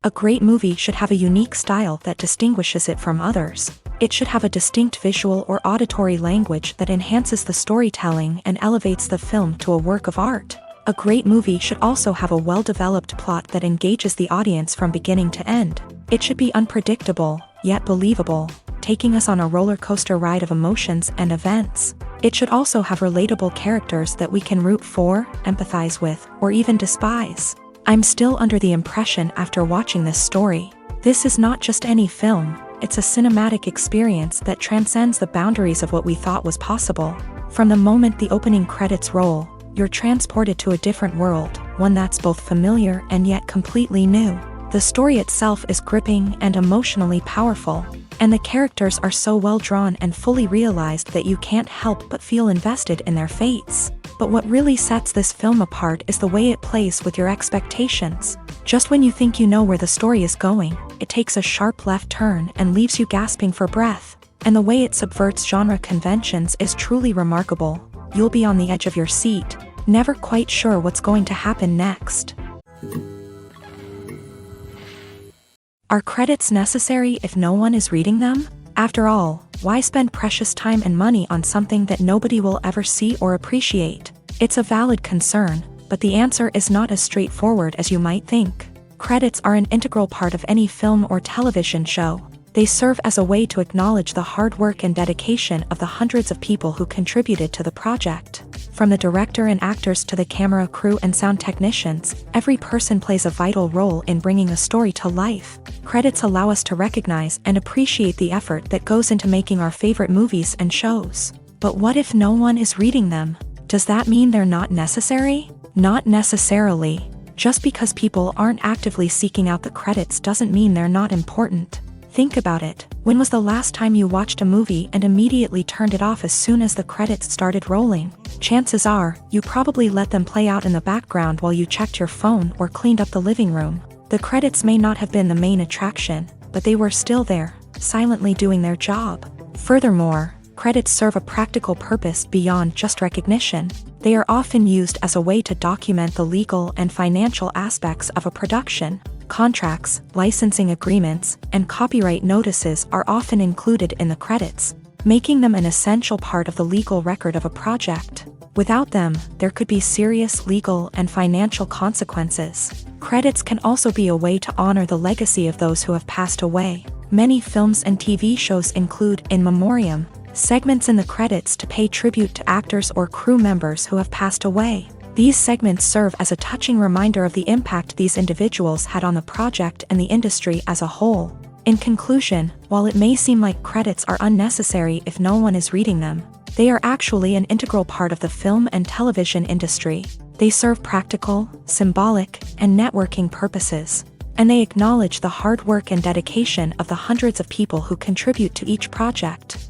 A great movie should have a unique style that distinguishes it from others. It should have a distinct visual or auditory language that enhances the storytelling and elevates the film to a work of art. A great movie should also have a well-developed plot that engages the audience from beginning to end. It should be unpredictable, yet believable, taking us on a roller coaster ride of emotions and events. It should also have relatable characters that we can root for, empathize with, or even despise. I'm still under the impression after watching this story. This is not just any film, it's a cinematic experience that transcends the boundaries of what we thought was possible. From the moment the opening credits roll, you're transported to a different world, one that's both familiar and yet completely new. The story itself is gripping and emotionally powerful, and the characters are so well drawn and fully realized that you can't help but feel invested in their fates. But what really sets this film apart is the way it plays with your expectations. Just when you think you know where the story is going, it takes a sharp left turn and leaves you gasping for breath. And the way it subverts genre conventions is truly remarkable. You'll be on the edge of your seat, never quite sure what's going to happen next. Are credits necessary if no one is reading them? After all, why spend precious time and money on something that nobody will ever see or appreciate? It's a valid concern, but the answer is not as straightforward as you might think. Credits are an integral part of any film or television show. They serve as a way to acknowledge the hard work and dedication of the hundreds of people who contributed to the project. From the director and actors to the camera crew and sound technicians, every person plays a vital role in bringing a story to life. Credits allow us to recognize and appreciate the effort that goes into making our favorite movies and shows. But what if no one is reading them? Does that mean they're not necessary? Not necessarily. Just because people aren't actively seeking out the credits doesn't mean they're not important. Think about it. When was the last time you watched a movie and immediately turned it off as soon as the credits started rolling? Chances are, you probably let them play out in the background while you checked your phone or cleaned up the living room. The credits may not have been the main attraction, but they were still there, silently doing their job. Furthermore, credits serve a practical purpose beyond just recognition. They are often used as a way to document the legal and financial aspects of a production. Contracts, licensing agreements, and copyright notices are often included in the credits, making them an essential part of the legal record of a project. Without them, there could be serious legal and financial consequences. Credits can also be a way to honor the legacy of those who have passed away. Many films and TV shows include in memoriam segments in the credits to pay tribute to actors or crew members who have passed away. These segments serve as a touching reminder of the impact these individuals had on the project and the industry as a whole. In conclusion, while it may seem like credits are unnecessary if no one is reading them, they are actually an integral part of the film and television industry. They serve practical, symbolic, and networking purposes, and they acknowledge the hard work and dedication of the hundreds of people who contribute to each project.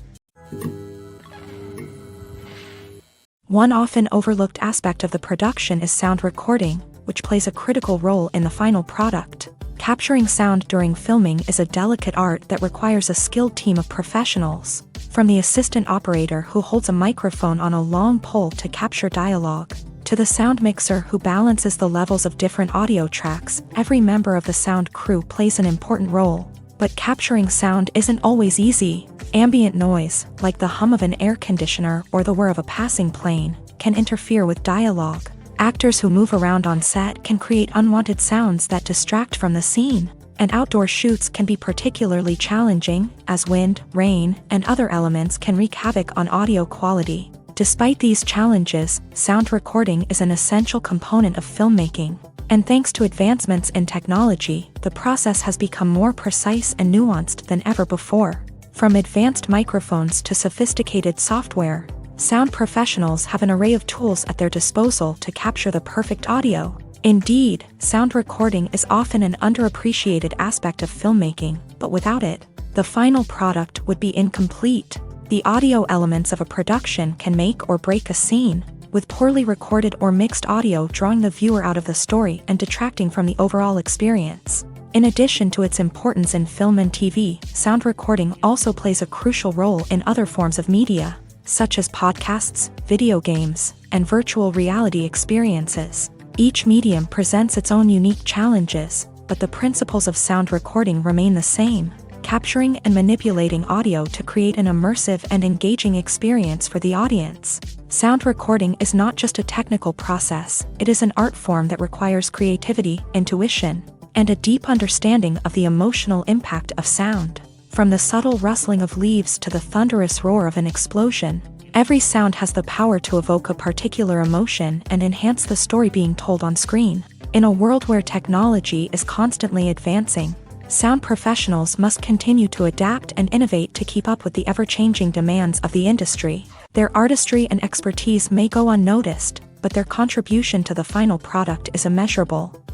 One often overlooked aspect of the production is sound recording, which plays a critical role in the final product. Capturing sound during filming is a delicate art that requires a skilled team of professionals. From the assistant operator who holds a microphone on a long pole to capture dialogue, to the sound mixer who balances the levels of different audio tracks, every member of the sound crew plays an important role. But capturing sound isn't always easy. Ambient noise, like the hum of an air conditioner or the whir of a passing plane, can interfere with dialogue. Actors who move around on set can create unwanted sounds that distract from the scene. And outdoor shoots can be particularly challenging, as wind, rain, and other elements can wreak havoc on audio quality. Despite these challenges, sound recording is an essential component of filmmaking. And thanks to advancements in technology, the process has become more precise and nuanced than ever before. From advanced microphones to sophisticated software, sound professionals have an array of tools at their disposal to capture the perfect audio. Indeed, sound recording is often an underappreciated aspect of filmmaking, but without it, the final product would be incomplete. The audio elements of a production can make or break a scene, with poorly recorded or mixed audio drawing the viewer out of the story and detracting from the overall experience. In addition to its importance in film and TV, sound recording also plays a crucial role in other forms of media, such as podcasts, video games, and virtual reality experiences. Each medium presents its own unique challenges, but the principles of sound recording remain the same, capturing and manipulating audio to create an immersive and engaging experience for the audience. Sound recording is not just a technical process, it is an art form that requires creativity, intuition, and a deep understanding of the emotional impact of sound. From the subtle rustling of leaves to the thunderous roar of an explosion, every sound has the power to evoke a particular emotion and enhance the story being told on screen. In a world where technology is constantly advancing, sound professionals must continue to adapt and innovate to keep up with the ever-changing demands of the industry. Their artistry and expertise may go unnoticed, but their contribution to the final product is immeasurable.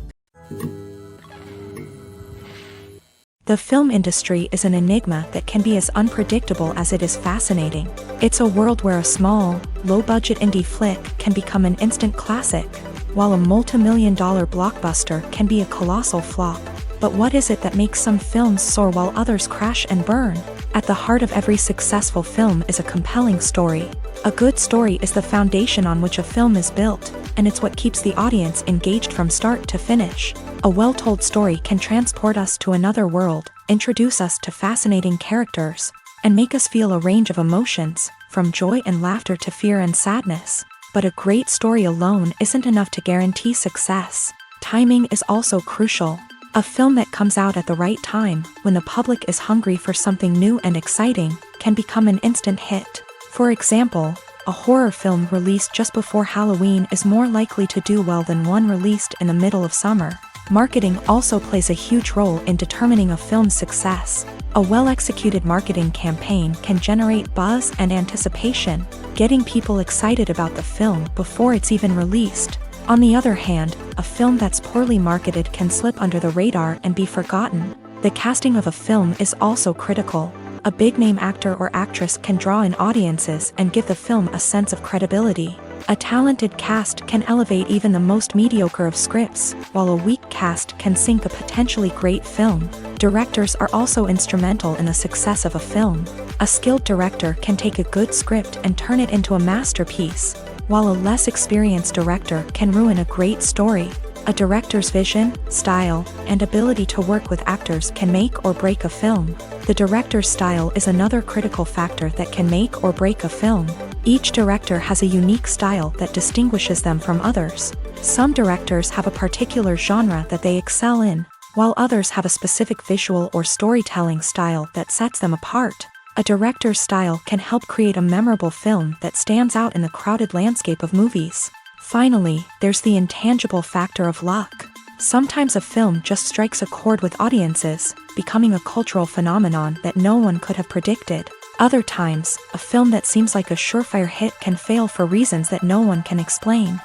The film industry is an enigma that can be as unpredictable as it is fascinating. It's a world where a small, low-budget indie flick can become an instant classic, while a multi-million-dollar blockbuster can be a colossal flop. But what is it that makes some films soar while others crash and burn? At the heart of every successful film is a compelling story. A good story is the foundation on which a film is built, and it's what keeps the audience engaged from start to finish. A well-told story can transport us to another world, introduce us to fascinating characters, and make us feel a range of emotions, from joy and laughter to fear and sadness. But a great story alone isn't enough to guarantee success. Timing is also crucial. A film that comes out at the right time, when the public is hungry for something new and exciting, can become an instant hit. For example, a horror film released just before Halloween is more likely to do well than one released in the middle of summer. Marketing also plays a huge role in determining a film's success. A well-executed marketing campaign can generate buzz and anticipation, getting people excited about the film before it's even released. On the other hand, a film that's poorly marketed can slip under the radar and be forgotten. The casting of a film is also critical. A big-name actor or actress can draw in audiences and give the film a sense of credibility. A talented cast can elevate even the most mediocre of scripts, while a weak cast can sink a potentially great film. Directors are also instrumental in the success of a film. A skilled director can take a good script and turn it into a masterpiece, while a less experienced director can ruin a great story. A director's vision, style, and ability to work with actors can make or break a film. The director's style is another critical factor that can make or break a film. Each director has a unique style that distinguishes them from others. Some directors have a particular genre that they excel in, while others have a specific visual or storytelling style that sets them apart. A director's style can help create a memorable film that stands out in the crowded landscape of movies. Finally, there's the intangible factor of luck. Sometimes a film just strikes a chord with audiences, becoming a cultural phenomenon that no one could have predicted. Other times, a film that seems like a surefire hit can fail for reasons that no one can explain.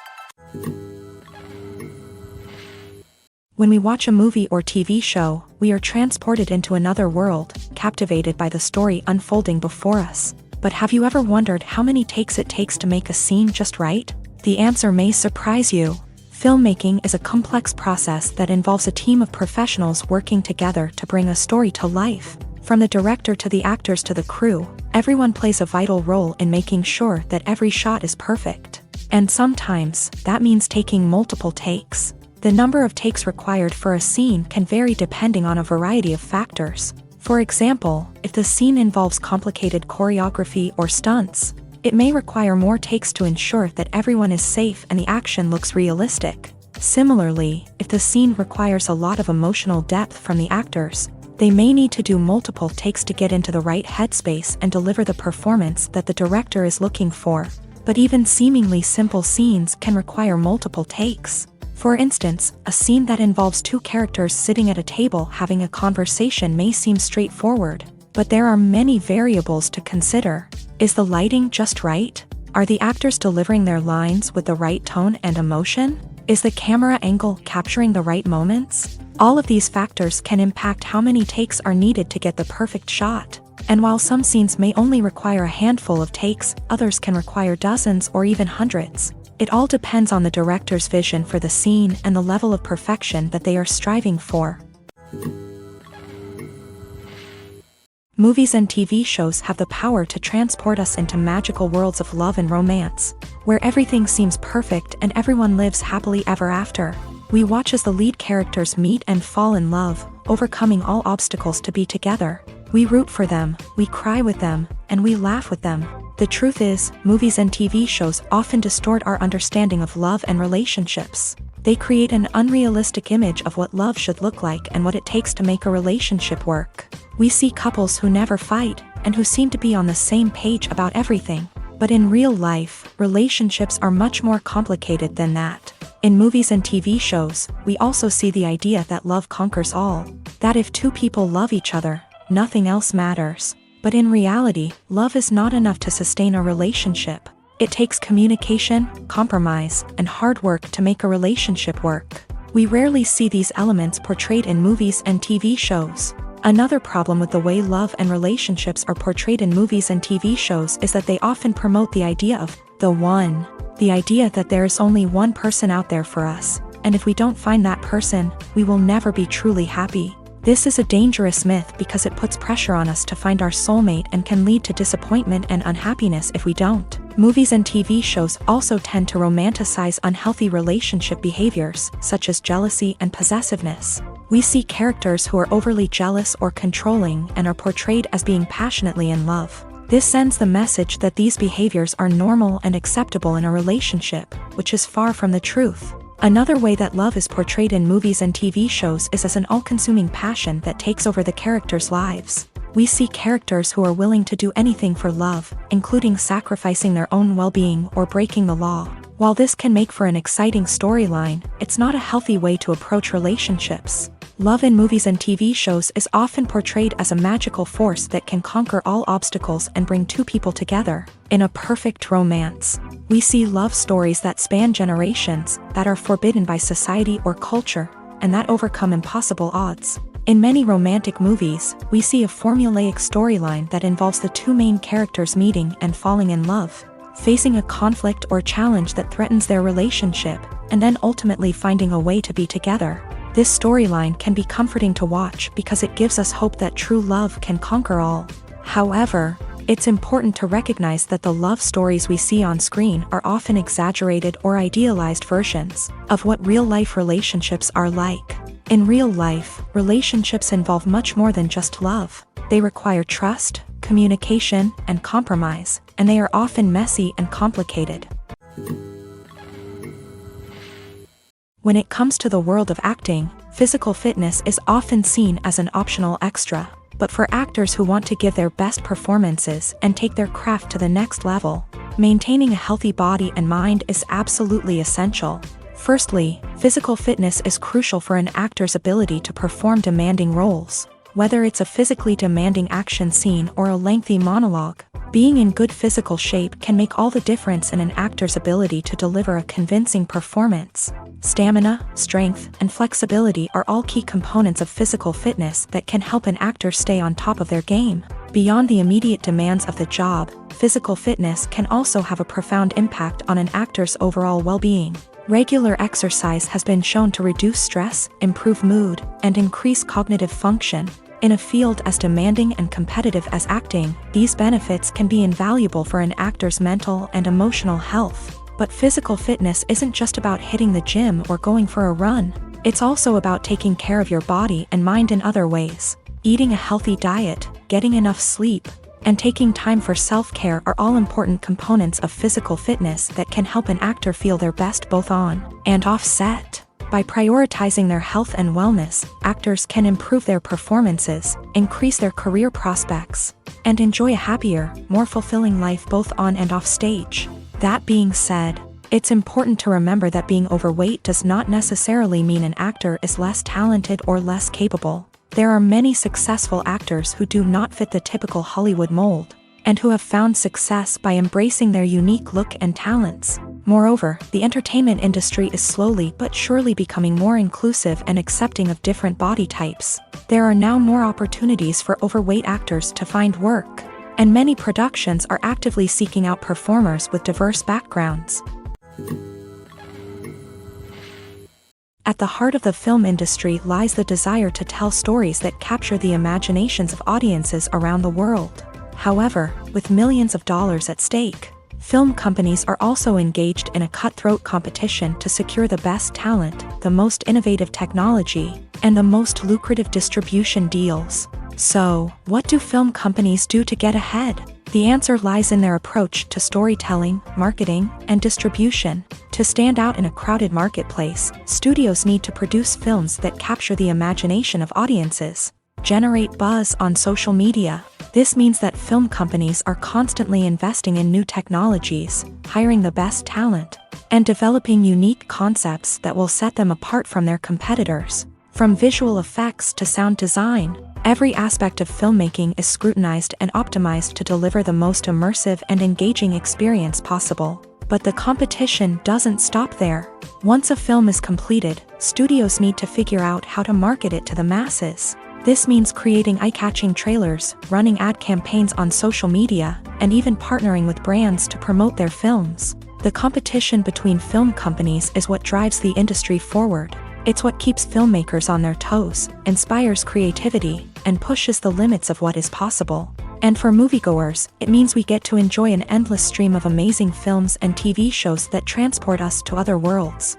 When we watch a movie or TV show, we are transported into another world, captivated by the story unfolding before us. But have you ever wondered how many takes it takes to make a scene just right? The answer may surprise you. Filmmaking is a complex process that involves a team of professionals working together to bring a story to life. From the director to the actors to the crew, everyone plays a vital role in making sure that every shot is perfect. And sometimes, that means taking multiple takes. The number of takes required for a scene can vary depending on a variety of factors. For example, if the scene involves complicated choreography or stunts, it may require more takes to ensure that everyone is safe and the action looks realistic. Similarly, if the scene requires a lot of emotional depth from the actors, they may need to do multiple takes to get into the right headspace and deliver the performance that the director is looking for. But even seemingly simple scenes can require multiple takes. For instance, a scene that involves two characters sitting at a table having a conversation may seem straightforward, but there are many variables to consider. Is the lighting just right? Are the actors delivering their lines with the right tone and emotion? Is the camera angle capturing the right moments? All of these factors can impact how many takes are needed to get the perfect shot. And while some scenes may only require a handful of takes, others can require dozens or even hundreds. It all depends on the director's vision for the scene and the level of perfection that they are striving for. Movies and TV shows have the power to transport us into magical worlds of love and romance, where everything seems perfect and everyone lives happily ever after. We watch as the lead characters meet and fall in love, overcoming all obstacles to be together. We root for them, we cry with them, and we laugh with them. The truth is, movies and TV shows often distort our understanding of love and relationships. They create an unrealistic image of what love should look like and what it takes to make a relationship work. We see couples who never fight, and who seem to be on the same page about everything. But in real life, relationships are much more complicated than that. In movies and TV shows, we also see the idea that love conquers all. That if two people love each other, nothing else matters. But in reality, love is not enough to sustain a relationship. It takes communication, compromise, and hard work to make a relationship work. We rarely see these elements portrayed in movies and TV shows. Another problem with the way love and relationships are portrayed in movies and TV shows is that they often promote the idea of the one. The idea that there is only one person out there for us, and if we don't find that person, we will never be truly happy. This is a dangerous myth because it puts pressure on us to find our soulmate and can lead to disappointment and unhappiness if we don't. Movies and TV shows also tend to romanticize unhealthy relationship behaviors, such as jealousy and possessiveness. We see characters who are overly jealous or controlling and are portrayed as being passionately in love. This sends the message that these behaviors are normal and acceptable in a relationship, which is far from the truth. Another way that love is portrayed in movies and TV shows is as an all-consuming passion that takes over the characters' lives. We see characters who are willing to do anything for love, including sacrificing their own well-being or breaking the law. While this can make for an exciting storyline, it's not a healthy way to approach relationships. Love in movies and TV shows is often portrayed as a magical force that can conquer all obstacles and bring two people together. In a perfect romance, we see love stories that span generations, that are forbidden by society or culture, and that overcome impossible odds. In many romantic movies, we see a formulaic storyline that involves the two main characters meeting and falling in love, facing a conflict or challenge that threatens their relationship, and then ultimately finding a way to be together. This storyline can be comforting to watch because it gives us hope that true love can conquer all. However, it's important to recognize that the love stories we see on screen are often exaggerated or idealized versions of what real-life relationships are like. In real life, relationships involve much more than just love. They require trust, communication, and compromise, and they are often messy and complicated. When it comes to the world of acting, physical fitness is often seen as an optional extra. But for actors who want to give their best performances and take their craft to the next level, maintaining a healthy body and mind is absolutely essential. Firstly, physical fitness is crucial for an actor's ability to perform demanding roles. Whether it's a physically demanding action scene or a lengthy monologue, being in good physical shape can make all the difference in an actor's ability to deliver a convincing performance. Stamina, strength, and flexibility are all key components of physical fitness that can help an actor stay on top of their game. Beyond the immediate demands of the job, physical fitness can also have a profound impact on an actor's overall well-being. Regular exercise has been shown to reduce stress, improve mood, and increase cognitive function. In a field as demanding and competitive as acting, these benefits can be invaluable for an actor's mental and emotional health. But physical fitness isn't just about hitting the gym or going for a run. It's also about taking care of your body and mind in other ways. Eating a healthy diet, getting enough sleep, and taking time for self-care are all important components of physical fitness that can help an actor feel their best both on and off set. By prioritizing their health and wellness, actors can improve their performances, increase their career prospects, and enjoy a happier, more fulfilling life both on and off stage. That being said, it's important to remember that being overweight does not necessarily mean an actor is less talented or less capable. There are many successful actors who do not fit the typical Hollywood mold, and who have found success by embracing their unique look and talents. Moreover, the entertainment industry is slowly but surely becoming more inclusive and accepting of different body types. There are now more opportunities for overweight actors to find work, and many productions are actively seeking out performers with diverse backgrounds. At the heart of the film industry lies the desire to tell stories that capture the imaginations of audiences around the world. However, with millions of dollars at stake, Film companies are also engaged in a cutthroat competition to secure the best talent, the most innovative technology, and the most lucrative distribution deals. So, what do film companies do to get ahead? The answer lies in their approach to storytelling, marketing, and distribution. To stand out in a crowded marketplace, studios need to produce films that capture the imagination of audiences, generate buzz on social media. This means that film companies are constantly investing in new technologies, hiring the best talent, and developing unique concepts that will set them apart from their competitors. From visual effects to sound design, every aspect of filmmaking is scrutinized and optimized to deliver the most immersive and engaging experience possible. But the competition doesn't stop there. Once a film is completed, studios need to figure out how to market it to the masses. This means creating eye-catching trailers, running ad campaigns on social media, and even partnering with brands to promote their films. The competition between film companies is what drives the industry forward. It's what keeps filmmakers on their toes, inspires creativity, and pushes the limits of what is possible. And for moviegoers, it means we get to enjoy an endless stream of amazing films and TV shows that transport us to other worlds.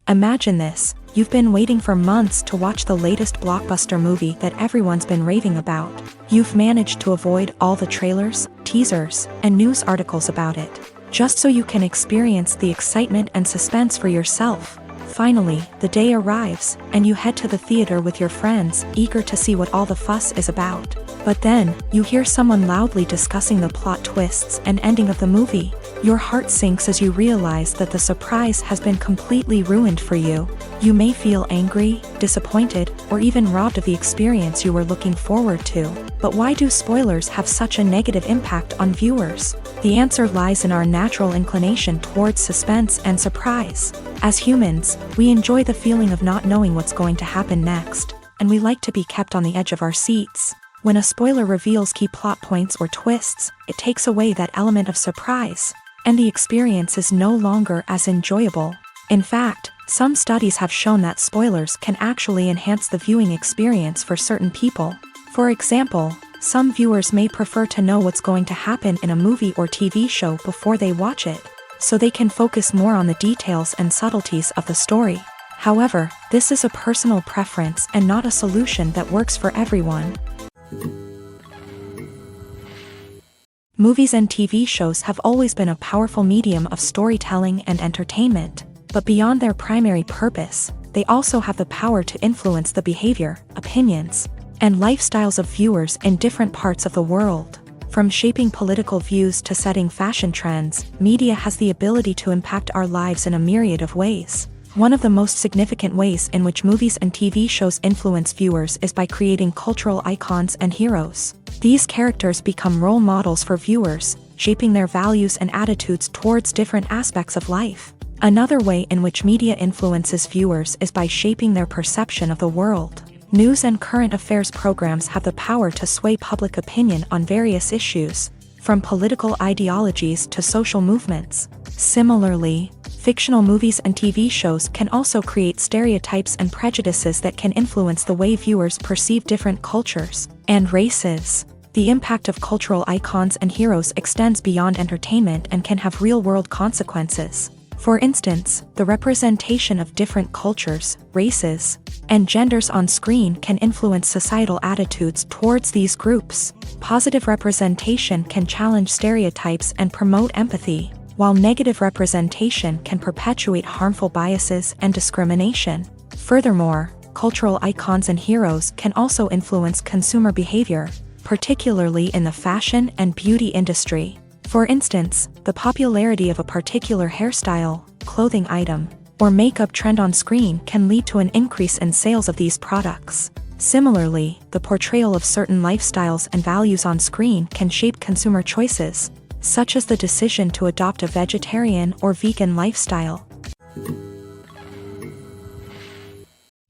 Imagine this. You've been waiting for months to watch the latest blockbuster movie that everyone's been raving about. You've managed to avoid all the trailers, teasers, and news articles about it, just so you can experience the excitement and suspense for yourself. Finally, the day arrives, and you head to the theater with your friends, eager to see what all the fuss is about. But then, you hear someone loudly discussing the plot twists and ending of the movie. Your heart sinks as you realize that the surprise has been completely ruined for you. You may feel angry, disappointed, or even robbed of the experience you were looking forward to. But why do spoilers have such a negative impact on viewers? The answer lies in our natural inclination towards suspense and surprise. As humans, we enjoy the feeling of not knowing what's going to happen next, and we like to be kept on the edge of our seats. When a spoiler reveals key plot points or twists, it takes away that element of surprise, and the experience is no longer as enjoyable. In fact, some studies have shown that spoilers can actually enhance the viewing experience for certain people. For example, some viewers may prefer to know what's going to happen in a movie or TV show before they watch it, so they can focus more on the details and subtleties of the story. However, this is a personal preference and not a solution that works for everyone. Movies and TV shows have always been a powerful medium of storytelling and entertainment, but beyond their primary purpose, they also have the power to influence the behavior, opinions, and lifestyles of viewers in different parts of the world. From shaping political views to setting fashion trends, media has the ability to impact our lives in a myriad of ways. One of the most significant ways in which movies and TV shows influence viewers is by creating cultural icons and heroes. These characters become role models for viewers, shaping their values and attitudes towards different aspects of life. Another way in which media influences viewers is by shaping their perception of the world. News and current affairs programs have the power to sway public opinion on various issues, from political ideologies to social movements. Similarly, fictional movies and TV shows can also create stereotypes and prejudices that can influence the way viewers perceive different cultures and races. The impact of cultural icons and heroes extends beyond entertainment and can have real-world consequences. For instance, the representation of different cultures, races, and genders on screen can influence societal attitudes towards these groups. Positive representation can challenge stereotypes and promote empathy, while negative representation can perpetuate harmful biases and discrimination. Furthermore, cultural icons and heroes can also influence consumer behavior, particularly in the fashion and beauty industry. For instance, the popularity of a particular hairstyle, clothing item, or makeup trend on screen can lead to an increase in sales of these products. Similarly, the portrayal of certain lifestyles and values on screen can shape consumer choices, such as the decision to adopt a vegetarian or vegan lifestyle.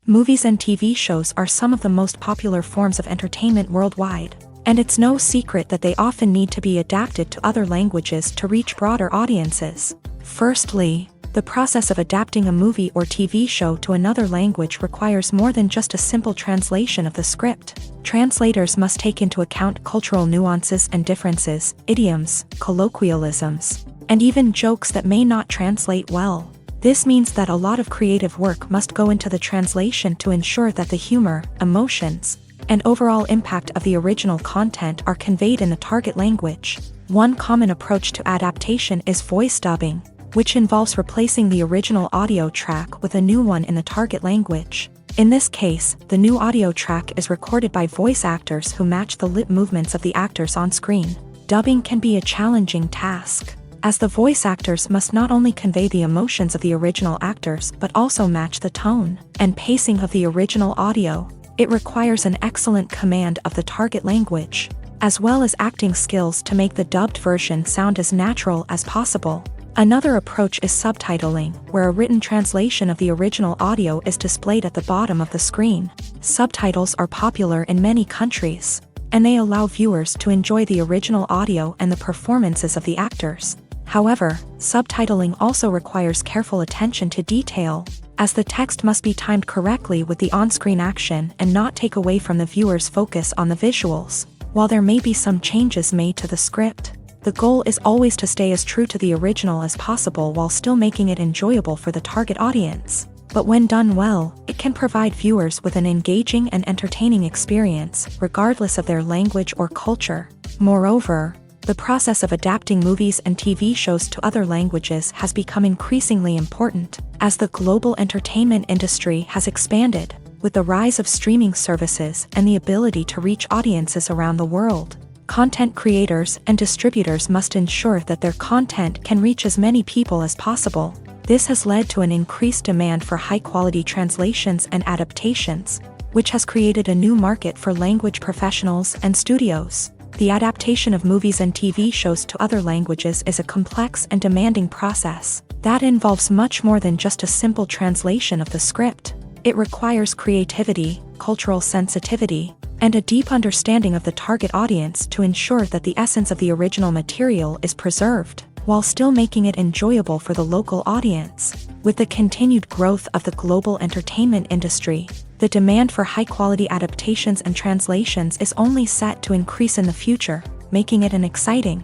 Movies and TV shows are some of the most popular forms of entertainment worldwide, and it's no secret that they often need to be adapted to other languages to reach broader audiences. Firstly, the The process of adapting a movie or TV show to another language requires more than just a simple translation of the script. Translators must take into account cultural nuances and differences, idioms, colloquialisms, and even jokes that may not translate well. This means that a lot of creative work must go into the translation to ensure that the humor, emotions, and overall impact of the original content are conveyed in the target language. One common approach to adaptation is voice dubbing, which involves replacing the original audio track with a new one in the target language. In this case, the new audio track is recorded by voice actors who match the lip movements of the actors on screen. Dubbing can be a challenging task, as the voice actors must not only convey the emotions of the original actors but also match the tone and pacing of the original audio. It requires an excellent command of the target language, as well as acting skills to make the dubbed version sound as natural as possible. Another approach is subtitling, where a written translation of the original audio is displayed at the bottom of the screen. Subtitles are popular in many countries, and they allow viewers to enjoy the original audio and the performances of the actors. However, subtitling also requires careful attention to detail, as the text must be timed correctly with the on-screen action and not take away from the viewer's focus on the visuals. While there may be some changes made to the script, the goal is always to stay as true to the original as possible while still making it enjoyable for the target audience. But when done well, it can provide viewers with an engaging and entertaining experience, regardless of their language or culture. Moreover, the process of adapting movies and TV shows to other languages has become increasingly important, as the global entertainment industry has expanded, with the rise of streaming services and the ability to reach audiences around the world. Content creators and distributors must ensure that their content can reach as many people as possible. This has led to an increased demand for high-quality translations and adaptations, which has created a new market for language professionals and studios. The adaptation of movies and TV shows to other languages is a complex and demanding process that involves much more than just a simple translation of the script. It requires creativity, cultural sensitivity, and a deep understanding of the target audience to ensure that the essence of the original material is preserved, while still making it enjoyable for the local audience. With the continued growth of the global entertainment industry, the demand for high-quality adaptations and translations is only set to increase in the future, making it an exciting.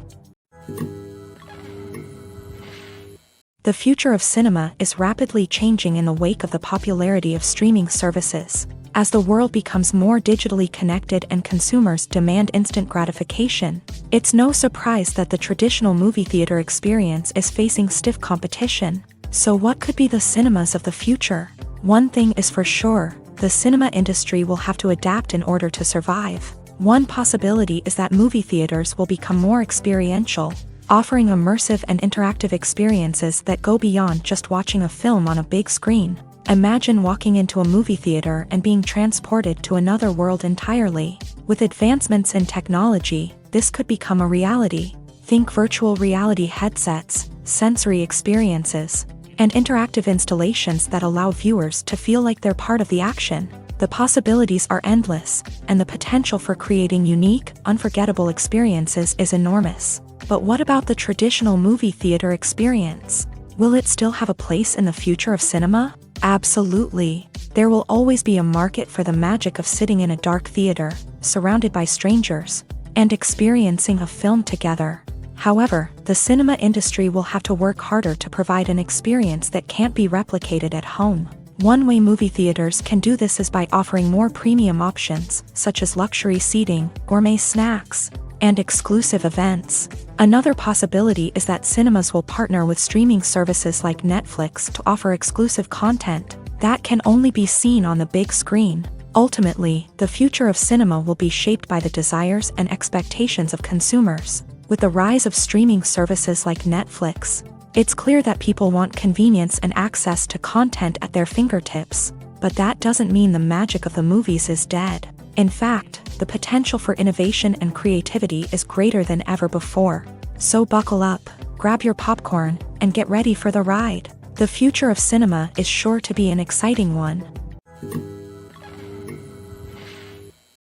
The future of cinema is rapidly changing in the wake of the popularity of streaming services. As the world becomes more digitally connected and consumers demand instant gratification, it's no surprise that the traditional movie theater experience is facing stiff competition. So what could be the cinemas of the future? One thing is for sure, the cinema industry will have to adapt in order to survive. One possibility is that movie theaters will become more experiential, offering immersive and interactive experiences that go beyond just watching a film on a big screen. Imagine walking into a movie theater and being transported to another world entirely. With advancements in technology, this could become a reality. Think virtual reality headsets, sensory experiences, and interactive installations that allow viewers to feel like they're part of the action. The possibilities are endless, and the potential for creating unique, unforgettable experiences is enormous. But what about the traditional movie theater experience? Will it still have a place in the future of cinema? Absolutely. There will always be a market for the magic of sitting in a dark theater, surrounded by strangers, and experiencing a film together. However, the cinema industry will have to work harder to provide an experience that can't be replicated at home. One way movie theaters can do this is by offering more premium options, such as luxury seating, gourmet snacks, and exclusive events. Another possibility is that cinemas will partner with streaming services like Netflix to offer exclusive content that can only be seen on the big screen. Ultimately, the future of cinema will be shaped by the desires and expectations of consumers. With the rise of streaming services like Netflix, it's clear that people want convenience and access to content at their fingertips. But that doesn't mean the magic of the movies is dead. In fact, the potential for innovation and creativity is greater than ever before. So buckle up, grab your popcorn, and get ready for the ride. The future of cinema is sure to be an exciting one.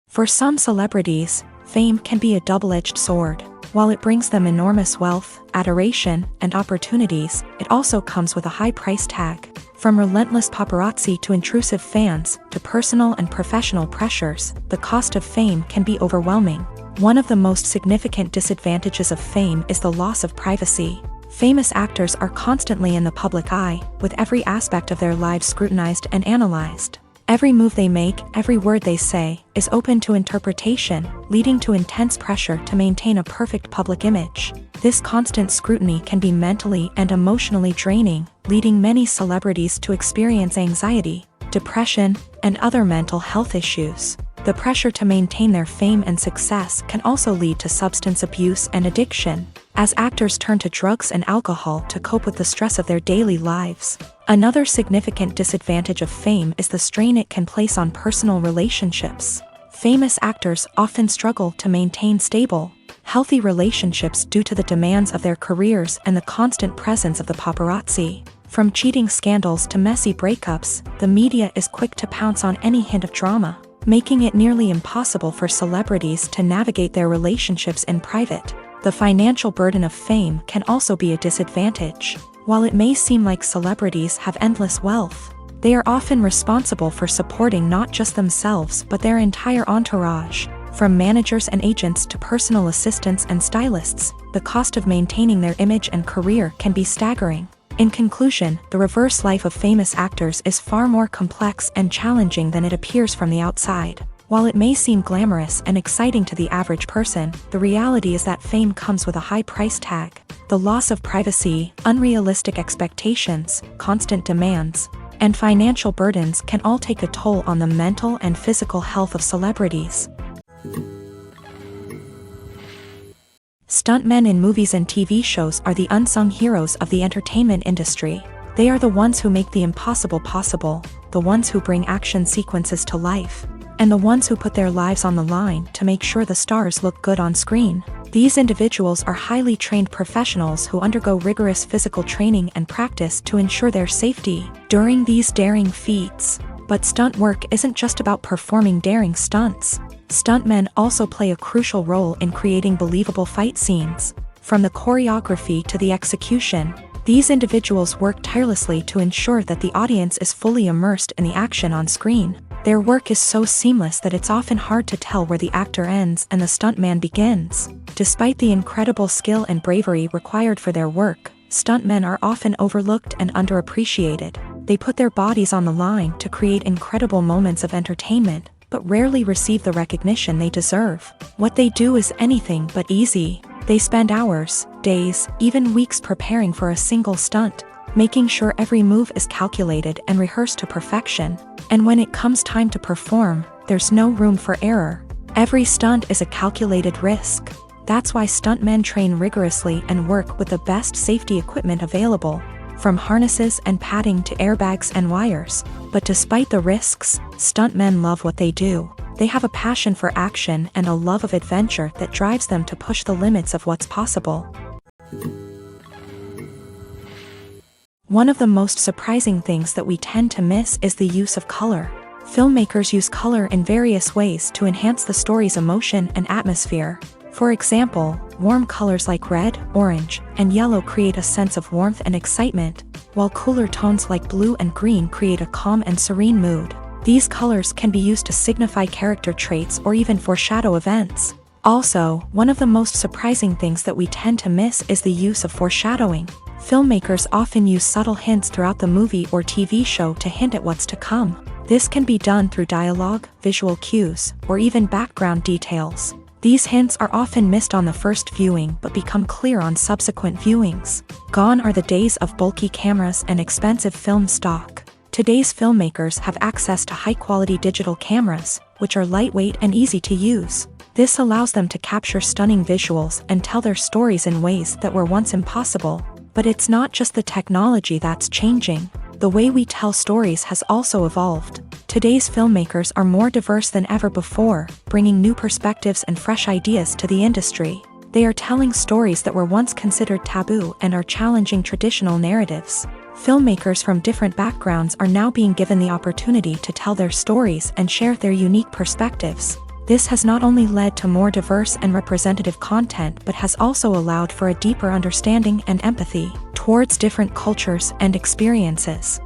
For some celebrities, fame can be a double-edged sword. While it brings them enormous wealth, adoration, and opportunities, it also comes with a high price tag. From relentless paparazzi to intrusive fans, to personal and professional pressures, the cost of fame can be overwhelming. One of the most significant disadvantages of fame is the loss of privacy. Famous actors are constantly in the public eye, with every aspect of their lives scrutinized and analyzed. Every move they make, every word they say, is open to interpretation, leading to intense pressure to maintain a perfect public image. This constant scrutiny can be mentally and emotionally draining, leading many celebrities to experience anxiety, depression, and other mental health issues. The pressure to maintain their fame and success can also lead to substance abuse and addiction, as actors turn to drugs and alcohol to cope with the stress of their daily lives. Another significant disadvantage of fame is the strain it can place on personal relationships. Famous actors often struggle to maintain stable, healthy relationships due to the demands of their careers and the constant presence of the paparazzi. From cheating scandals to messy breakups, the media is quick to pounce on any hint of drama, making it nearly impossible for celebrities to navigate their relationships in private. The financial burden of fame can also be a disadvantage. While it may seem like celebrities have endless wealth, they are often responsible for supporting not just themselves but their entire entourage. From managers and agents to personal assistants and stylists, the cost of maintaining their image and career can be staggering. In conclusion, the reverse life of famous actors is far more complex and challenging than it appears from the outside. While it may seem glamorous and exciting to the average person, the reality is that fame comes with a high price tag. The loss of privacy, unrealistic expectations, constant demands, and financial burdens can all take a toll on the mental and physical health of celebrities. Stuntmen in movies and TV shows are the unsung heroes of the entertainment industry. They are the ones who make the impossible possible, the ones who bring action sequences to life, and the ones who put their lives on the line to make sure the stars look good on screen. These individuals are highly trained professionals who undergo rigorous physical training and practice to ensure their safety during these daring feats. But stunt work isn't just about performing daring stunts. Stuntmen also play a crucial role in creating believable fight scenes. From the choreography to the execution, these individuals work tirelessly to ensure that the audience is fully immersed in the action on screen. Their work is so seamless that it's often hard to tell where the actor ends and the stuntman begins. Despite the incredible skill and bravery required for their work, stuntmen are often overlooked and underappreciated. They put their bodies on the line to create incredible moments of entertainment, but rarely receive the recognition they deserve. What they do is anything but easy. They spend hours, days, even weeks preparing for a single stunt, making sure every move is calculated and rehearsed to perfection. And when it comes time to perform, there's no room for error. Every stunt is a calculated risk. That's why stuntmen train rigorously and work with the best safety equipment available, from harnesses and padding to airbags and wires. But despite the risks, stuntmen love what they do. They have a passion for action and a love of adventure that drives them to push the limits of what's possible. One of the most surprising things that we tend to miss is the use of color. Filmmakers use color in various ways to enhance the story's emotion and atmosphere. For example, warm colors like red, orange, and yellow create a sense of warmth and excitement, while cooler tones like blue and green create a calm and serene mood. These colors can be used to signify character traits or even foreshadow events. Also, one of the most surprising things that we tend to miss is the use of foreshadowing. Filmmakers often use subtle hints throughout the movie or TV show to hint at what's to come. This can be done through dialogue, visual cues, or even background details. These hints are often missed on the first viewing but become clear on subsequent viewings. Gone are the days of bulky cameras and expensive film stock. Today's filmmakers have access to high-quality digital cameras, which are lightweight and easy to use. This allows them to capture stunning visuals and tell their stories in ways that were once impossible. But it's not just the technology that's changing. The way we tell stories has also evolved. Today's filmmakers are more diverse than ever before, bringing new perspectives and fresh ideas to the industry. They are telling stories that were once considered taboo and are challenging traditional narratives. Filmmakers from different backgrounds are now being given the opportunity to tell their stories and share their unique perspectives. This has not only led to more diverse and representative content but has also allowed for a deeper understanding and empathy towards different cultures and experiences.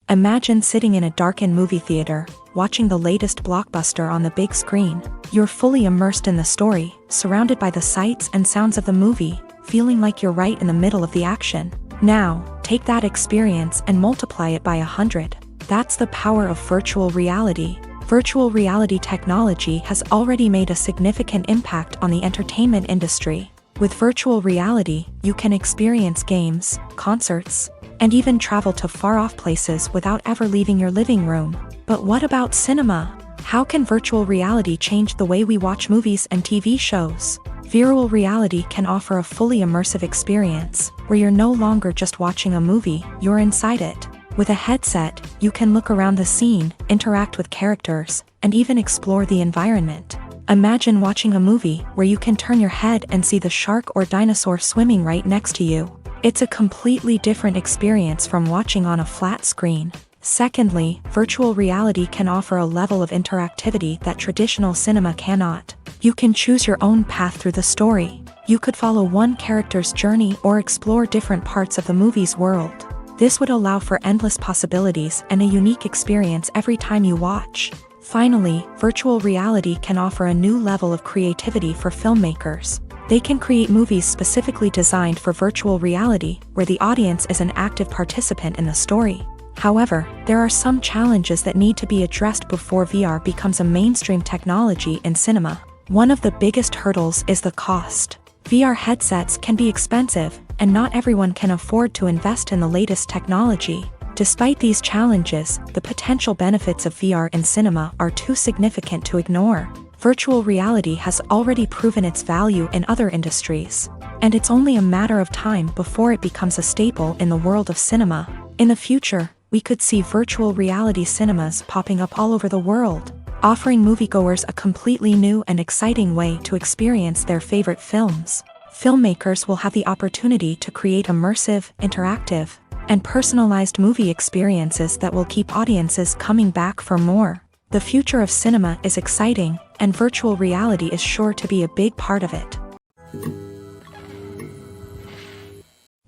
Imagine sitting in a darkened movie theater, watching the latest blockbuster on the big screen. You're fully immersed in the story, surrounded by the sights and sounds of the movie, feeling like you're right in the middle of the action. Now, take that experience and multiply it by 100. That's the power of virtual reality. Virtual reality technology has already made a significant impact on the entertainment industry. With virtual reality, you can experience games, concerts, and even travel to far-off places without ever leaving your living room. But what about cinema? How can virtual reality change the way we watch movies and TV shows? Virtual reality can offer a fully immersive experience, where you're no longer just watching a movie, you're inside it. With a headset, you can look around the scene, interact with characters, and even explore the environment. Imagine watching a movie where you can turn your head and see the shark or dinosaur swimming right next to you. It's a completely different experience from watching on a flat screen. Secondly, virtual reality can offer a level of interactivity that traditional cinema cannot. You can choose your own path through the story. You could follow one character's journey or explore different parts of the movie's world. This would allow for endless possibilities and a unique experience every time you watch. Finally, virtual reality can offer a new level of creativity for filmmakers. They can create movies specifically designed for virtual reality, where the audience is an active participant in the story. However, there are some challenges that need to be addressed before VR becomes a mainstream technology in cinema. One of the biggest hurdles is the cost. VR headsets can be expensive, and not everyone can afford to invest in the latest technology. Despite these challenges, the potential benefits of VR in cinema are too significant to ignore. Virtual reality has already proven its value in other industries, and it's only a matter of time before it becomes a staple in the world of cinema. In the future, we could see virtual reality cinemas popping up all over the world, offering moviegoers a completely new and exciting way to experience their favorite films. Filmmakers will have the opportunity to create immersive, interactive, and personalized movie experiences that will keep audiences coming back for more. The future of cinema is exciting, and virtual reality is sure to be a big part of it.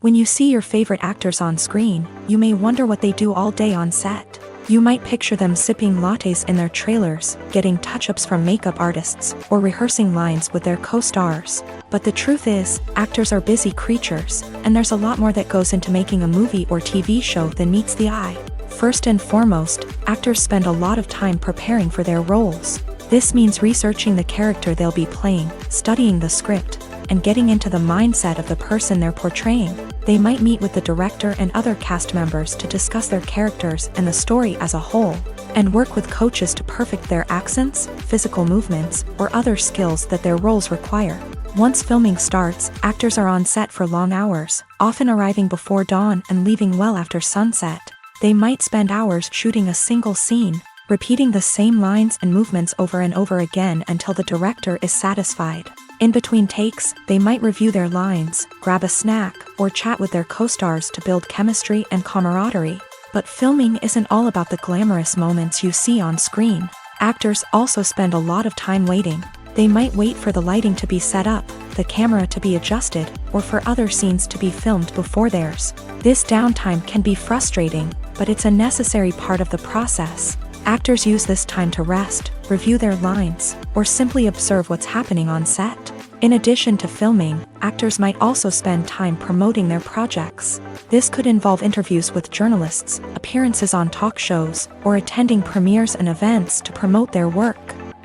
When you see your favorite actors on screen, you may wonder what they do all day on set. You might picture them sipping lattes in their trailers, getting touch-ups from makeup artists, or rehearsing lines with their co-stars. But the truth is, actors are busy creatures, and there's a lot more that goes into making a movie or TV show than meets the eye. First and foremost, actors spend a lot of time preparing for their roles. This means researching the character they'll be playing, studying the script, and getting into the mindset of the person they're portraying. They might meet with the director and other cast members to discuss their characters and the story as a whole, and work with coaches to perfect their accents, physical movements, or other skills that their roles require. Once filming starts, actors are on set for long hours, often arriving before dawn and leaving well after sunset. They might spend hours shooting a single scene, repeating the same lines and movements over and over again until the director is satisfied. In between takes, they might review their lines, grab a snack, or chat with their co-stars to build chemistry and camaraderie. But filming isn't all about the glamorous moments you see on screen. Actors also spend a lot of time waiting. They might wait for the lighting to be set up, the camera to be adjusted, or for other scenes to be filmed before theirs. This downtime can be frustrating, but it's a necessary part of the process. Actors use this time to rest, review their lines, or simply observe what's happening on set. In addition to filming, actors might also spend time promoting their projects. This could involve interviews with journalists, appearances on talk shows, or attending premieres and events to promote their work.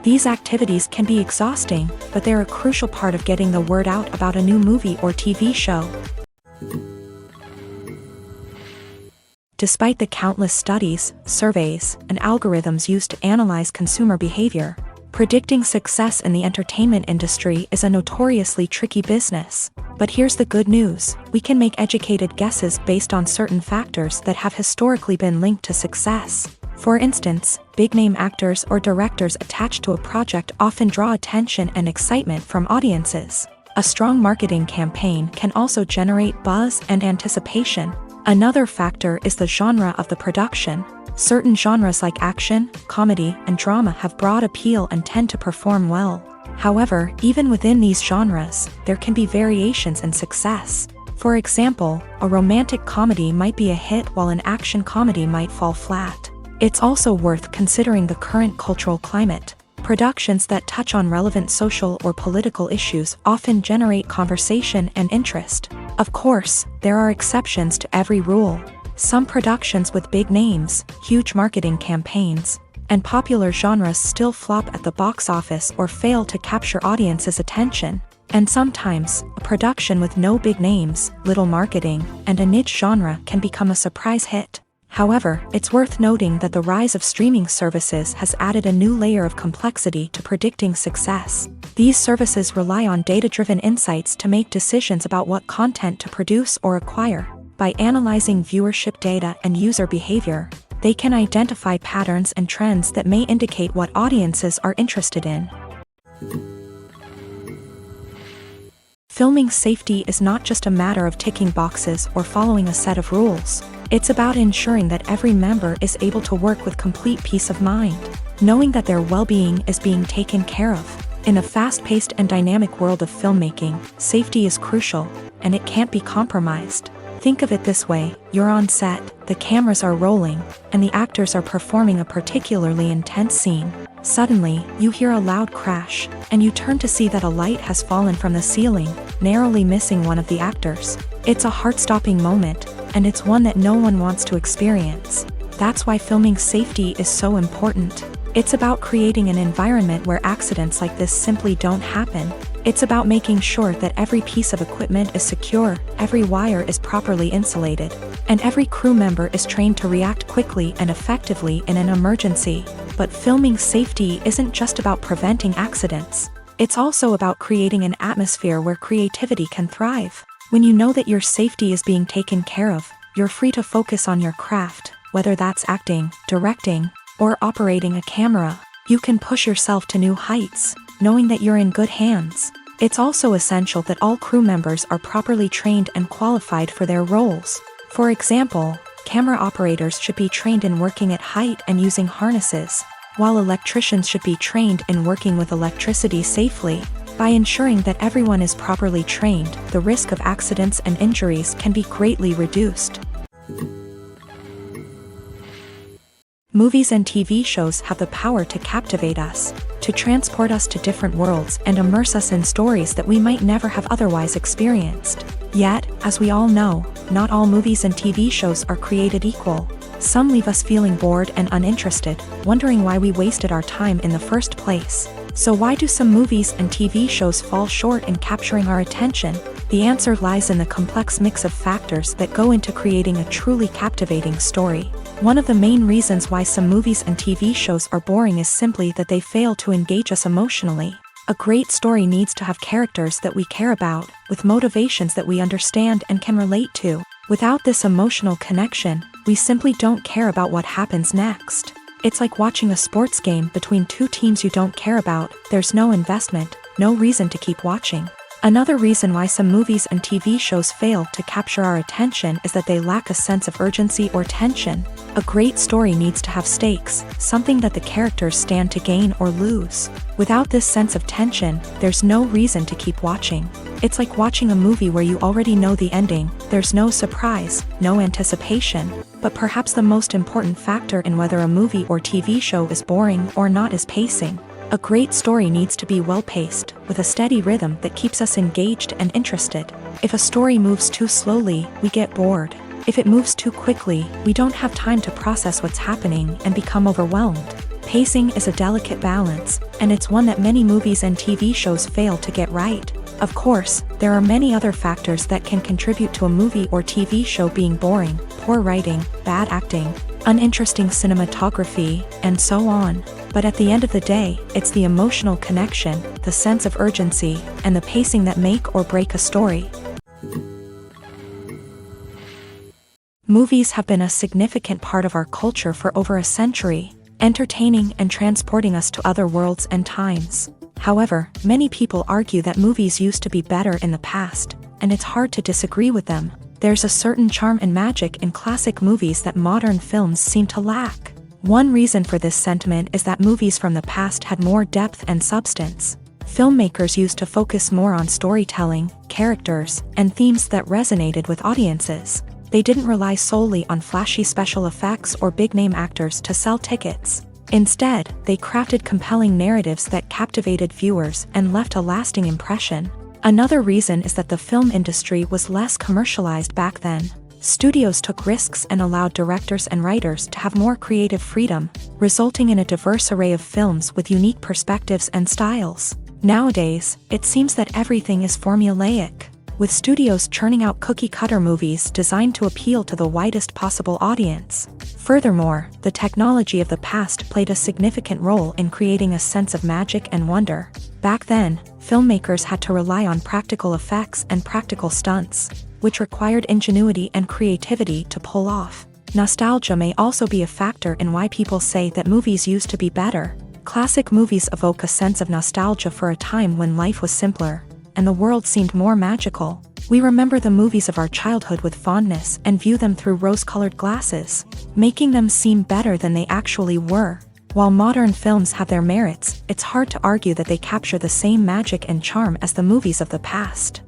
These activities can be exhausting, but they're a crucial part of getting the word out about a new movie or TV show. Despite the countless studies, surveys, and algorithms used to analyze consumer behavior, predicting success in the entertainment industry is a notoriously tricky business. But here's the good news: we can make educated guesses based on certain factors that have historically been linked to success. For instance, big-name actors or directors attached to a project often draw attention and excitement from audiences. A strong marketing campaign can also generate buzz and anticipation. Another factor is the genre of the production. Certain genres like action, comedy, and drama have broad appeal and tend to perform well. However, even within these genres, there can be variations in success. For example, a romantic comedy might be a hit while an action comedy might fall flat. It's also worth considering the current cultural climate. Productions that touch on relevant social or political issues often generate conversation and interest. Of course, there are exceptions to every rule. Some productions with big names, huge marketing campaigns, and popular genres still flop at the box office or fail to capture audiences' attention. And sometimes, a production with no big names, little marketing, and a niche genre can become a surprise hit. However, it's worth noting that the rise of streaming services has added a new layer of complexity to predicting success. These services rely on data-driven insights to make decisions about what content to produce or acquire. By analyzing viewership data and user behavior, they can identify patterns and trends that may indicate what audiences are interested in. Filming safety is not just a matter of ticking boxes or following a set of rules. It's about ensuring that every member is able to work with complete peace of mind, knowing that their well-being is being taken care of. In a fast-paced and dynamic world of filmmaking, safety is crucial, and it can't be compromised. Think of it this way: you're on set, the cameras are rolling, and the actors are performing a particularly intense scene. Suddenly, you hear a loud crash, and you turn to see that a light has fallen from the ceiling, narrowly missing one of the actors. It's a heart-stopping moment, and it's one that no one wants to experience. That's why filming safety is so important. It's about creating an environment where accidents like this simply don't happen. It's about making sure that every piece of equipment is secure, every wire is properly insulated, and every crew member is trained to react quickly and effectively in an emergency. But filming safety isn't just about preventing accidents. It's also about creating an atmosphere where creativity can thrive. When you know that your safety is being taken care of, you're free to focus on your craft, whether that's acting, directing, or operating a camera. You can push yourself to new heights, knowing that you're in good hands. It's also essential that all crew members are properly trained and qualified for their roles. For example, camera operators should be trained in working at height and using harnesses, while electricians should be trained in working with electricity safely. By ensuring that everyone is properly trained, the risk of accidents and injuries can be greatly reduced. Movies and TV shows have the power to captivate us, to transport us to different worlds and immerse us in stories that we might never have otherwise experienced. Yet, as we all know, not all movies and TV shows are created equal. Some leave us feeling bored and uninterested, wondering why we wasted our time in the first place. So why do some movies and TV shows fall short in capturing our attention? The answer lies in the complex mix of factors that go into creating a truly captivating story. One of the main reasons why some movies and TV shows are boring is simply that they fail to engage us emotionally. A great story needs to have characters that we care about, with motivations that we understand and can relate to. Without this emotional connection, we simply don't care about what happens next. It's like watching a sports game between two teams you don't care about. There's no investment, no reason to keep watching. Another reason why some movies and TV shows fail to capture our attention is that they lack a sense of urgency or tension. A great story needs to have stakes, something that the characters stand to gain or lose. Without this sense of tension, there's no reason to keep watching. It's like watching a movie where you already know the ending. There's no surprise, no anticipation. But perhaps the most important factor in whether a movie or TV show is boring or not is pacing. A great story needs to be well-paced, with a steady rhythm that keeps us engaged and interested. If a story moves too slowly, we get bored. If it moves too quickly, we don't have time to process what's happening and become overwhelmed. Pacing is a delicate balance, and it's one that many movies and TV shows fail to get right. Of course, there are many other factors that can contribute to a movie or TV show being boring: poor writing, bad acting, uninteresting cinematography, and so on. But at the end of the day, it's the emotional connection, the sense of urgency, and the pacing that make or break a story. Movies have been a significant part of our culture for over a century, entertaining and transporting us to other worlds and times. However, many people argue that movies used to be better in the past, and it's hard to disagree with them. There's a certain charm and magic in classic movies that modern films seem to lack. One reason for this sentiment is that movies from the past had more depth and substance. Filmmakers used to focus more on storytelling, characters, and themes that resonated with audiences. They didn't rely solely on flashy special effects or big-name actors to sell tickets. Instead, they crafted compelling narratives that captivated viewers and left a lasting impression. Another reason is that the film industry was less commercialized back then. Studios took risks and allowed directors and writers to have more creative freedom, resulting in a diverse array of films with unique perspectives and styles. Nowadays, it seems that everything is formulaic, with studios churning out cookie-cutter movies designed to appeal to the widest possible audience. Furthermore, the technology of the past played a significant role in creating a sense of magic and wonder. Back then, filmmakers had to rely on practical effects and practical stunts, which required ingenuity and creativity to pull off. Nostalgia may also be a factor in why people say that movies used to be better. Classic movies evoke a sense of nostalgia for a time when life was simpler, and the world seemed more magical. We remember the movies of our childhood with fondness and view them through rose-colored glasses, making them seem better than they actually were. While modern films have their merits, it's hard to argue that they capture the same magic and charm as the movies of the past.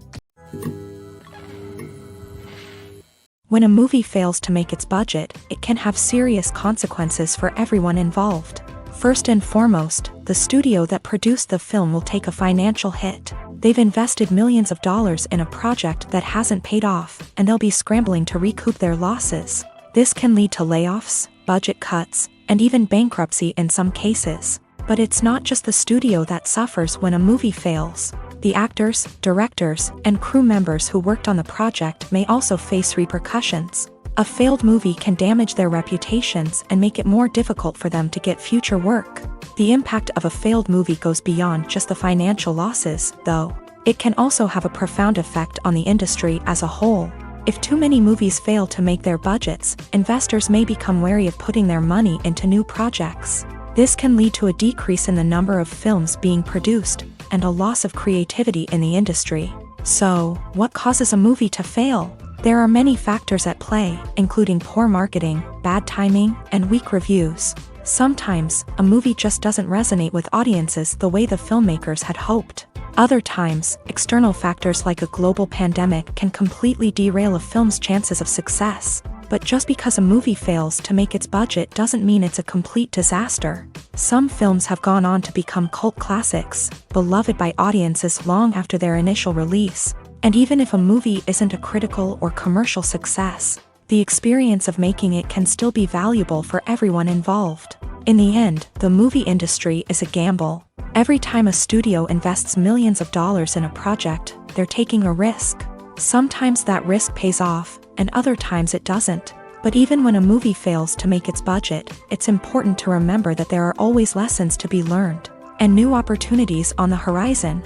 When a movie fails to make its budget, it can have serious consequences for everyone involved. First and foremost, the studio that produced the film will take a financial hit. They've invested millions of dollars in a project that hasn't paid off, and they'll be scrambling to recoup their losses. This can lead to layoffs, budget cuts, and even bankruptcy in some cases. But it's not just the studio that suffers when a movie fails. The actors, directors, and crew members who worked on the project may also face repercussions. A failed movie can damage their reputations and make it more difficult for them to get future work. The impact of a failed movie goes beyond just the financial losses, though. It can also have a profound effect on the industry as a whole. If too many movies fail to make their budgets, investors may become wary of putting their money into new projects. This can lead to a decrease in the number of films being produced, and a loss of creativity in the industry. So, what causes a movie to fail? There are many factors at play, including poor marketing, bad timing, and weak reviews. Sometimes, a movie just doesn't resonate with audiences the way the filmmakers had hoped. Other times, external factors like a global pandemic can completely derail a film's chances of success. But just because a movie fails to make its budget doesn't mean it's a complete disaster. Some films have gone on to become cult classics, beloved by audiences long after their initial release. And even if a movie isn't a critical or commercial success, the experience of making it can still be valuable for everyone involved. In the end, the movie industry is a gamble. Every time a studio invests millions of dollars in a project, they're taking a risk. Sometimes that risk pays off, and other times it doesn't. But even when a movie fails to make its budget, it's important to remember that there are always lessons to be learned, and new opportunities on the horizon.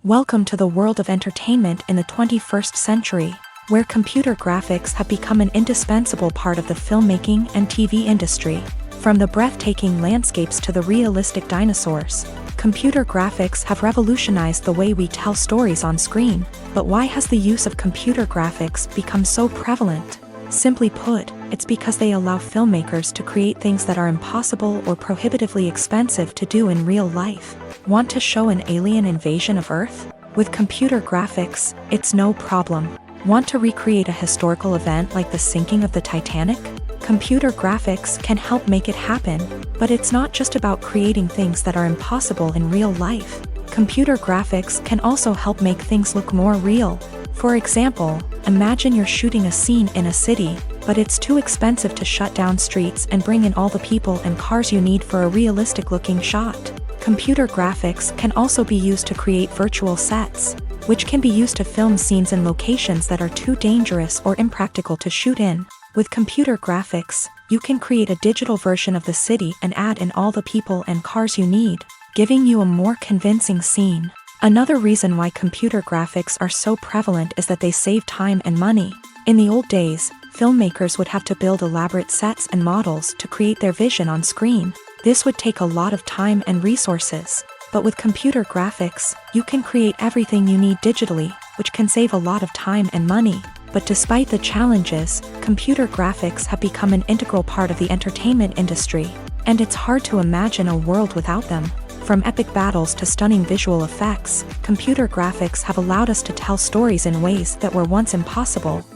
Welcome to the world of entertainment in the 21st century, where computer graphics have become an indispensable part of the filmmaking and TV industry. From the breathtaking landscapes to the realistic dinosaurs, computer graphics have revolutionized the way we tell stories on screen. But why has the use of computer graphics become so prevalent? Simply put, it's because they allow filmmakers to create things that are impossible or prohibitively expensive to do in real life. Want to show an alien invasion of Earth? With computer graphics, it's no problem. Want to recreate a historical event like the sinking of the Titanic? Computer graphics can help make it happen. But it's not just about creating things that are impossible in real life. Computer graphics can also help make things look more real. For example, imagine you're shooting a scene in a city, but it's too expensive to shut down streets and bring in all the people and cars you need for a realistic-looking shot. Computer graphics can also be used to create virtual sets, which can be used to film scenes in locations that are too dangerous or impractical to shoot in. With computer graphics, you can create a digital version of the city and add in all the people and cars you need, giving you a more convincing scene. Another reason why computer graphics are so prevalent is that they save time and money. In the old days, filmmakers would have to build elaborate sets and models to create their vision on screen. This would take a lot of time and resources. But with computer graphics, you can create everything you need digitally, which can save a lot of time and money. But despite the challenges, computer graphics have become an integral part of the entertainment industry, and it's hard to imagine a world without them. From epic battles to stunning visual effects, computer graphics have allowed us to tell stories in ways that were once impossible.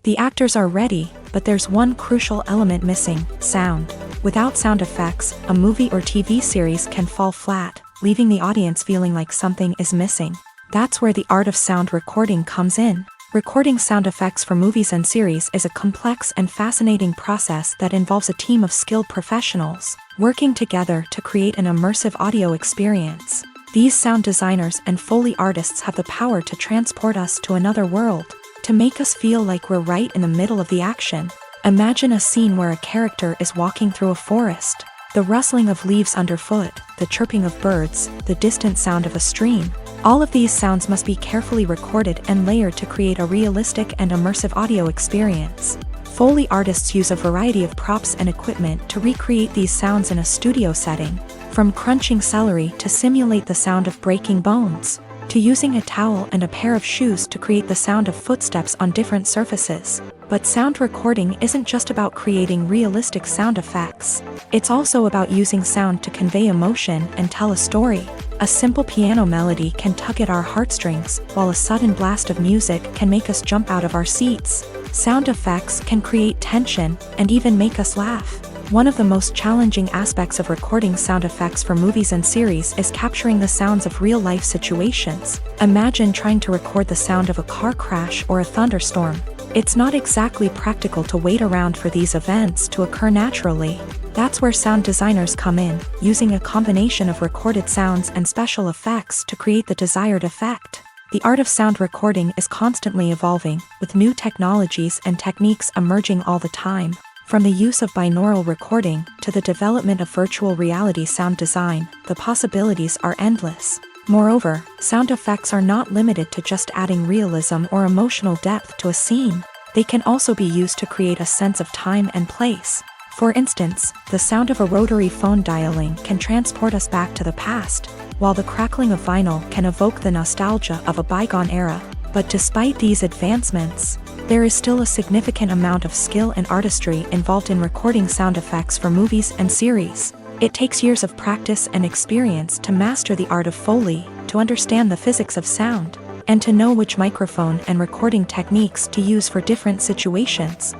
The actors are ready, but there's one crucial element missing: sound. Without sound effects, a movie or TV series can fall flat, leaving the audience feeling like something is missing. That's where the art of sound recording comes in. Recording sound effects for movies and series is a complex and fascinating process that involves a team of skilled professionals working together to create an immersive audio experience. These sound designers and Foley artists have the power to transport us to another world, to make us feel like we're right in the middle of the action. Imagine a scene where a character is walking through a forest. The rustling of leaves underfoot, the chirping of birds, the distant sound of a stream. All of these sounds must be carefully recorded and layered to create a realistic and immersive audio experience. Foley artists use a variety of props and equipment to recreate these sounds in a studio setting, from crunching celery to simulate the sound of breaking bones, to using a towel and a pair of shoes to create the sound of footsteps on different surfaces. But sound recording isn't just about creating realistic sound effects. It's also about using sound to convey emotion and tell a story. A simple piano melody can tug at our heartstrings, while a sudden blast of music can make us jump out of our seats. Sound effects can create tension and even make us laugh. One of the most challenging aspects of recording sound effects for movies and series is capturing the sounds of real-life situations. Imagine trying to record the sound of a car crash or a thunderstorm. It's not exactly practical to wait around for these events to occur naturally. That's where sound designers come in, using a combination of recorded sounds and special effects to create the desired effect. The art of sound recording is constantly evolving, with new technologies and techniques emerging all the time. From the use of binaural recording to the development of virtual reality sound design, the possibilities are endless. Moreover, sound effects are not limited to just adding realism or emotional depth to a scene. They can also be used to create a sense of time and place. For instance, the sound of a rotary phone dialing can transport us back to the past, while the crackling of vinyl can evoke the nostalgia of a bygone era. But despite these advancements, there is still a significant amount of skill and artistry involved in recording sound effects for movies and series. It takes years of practice and experience to master the art of Foley, to understand the physics of sound, and to know which microphone and recording techniques to use for different situations.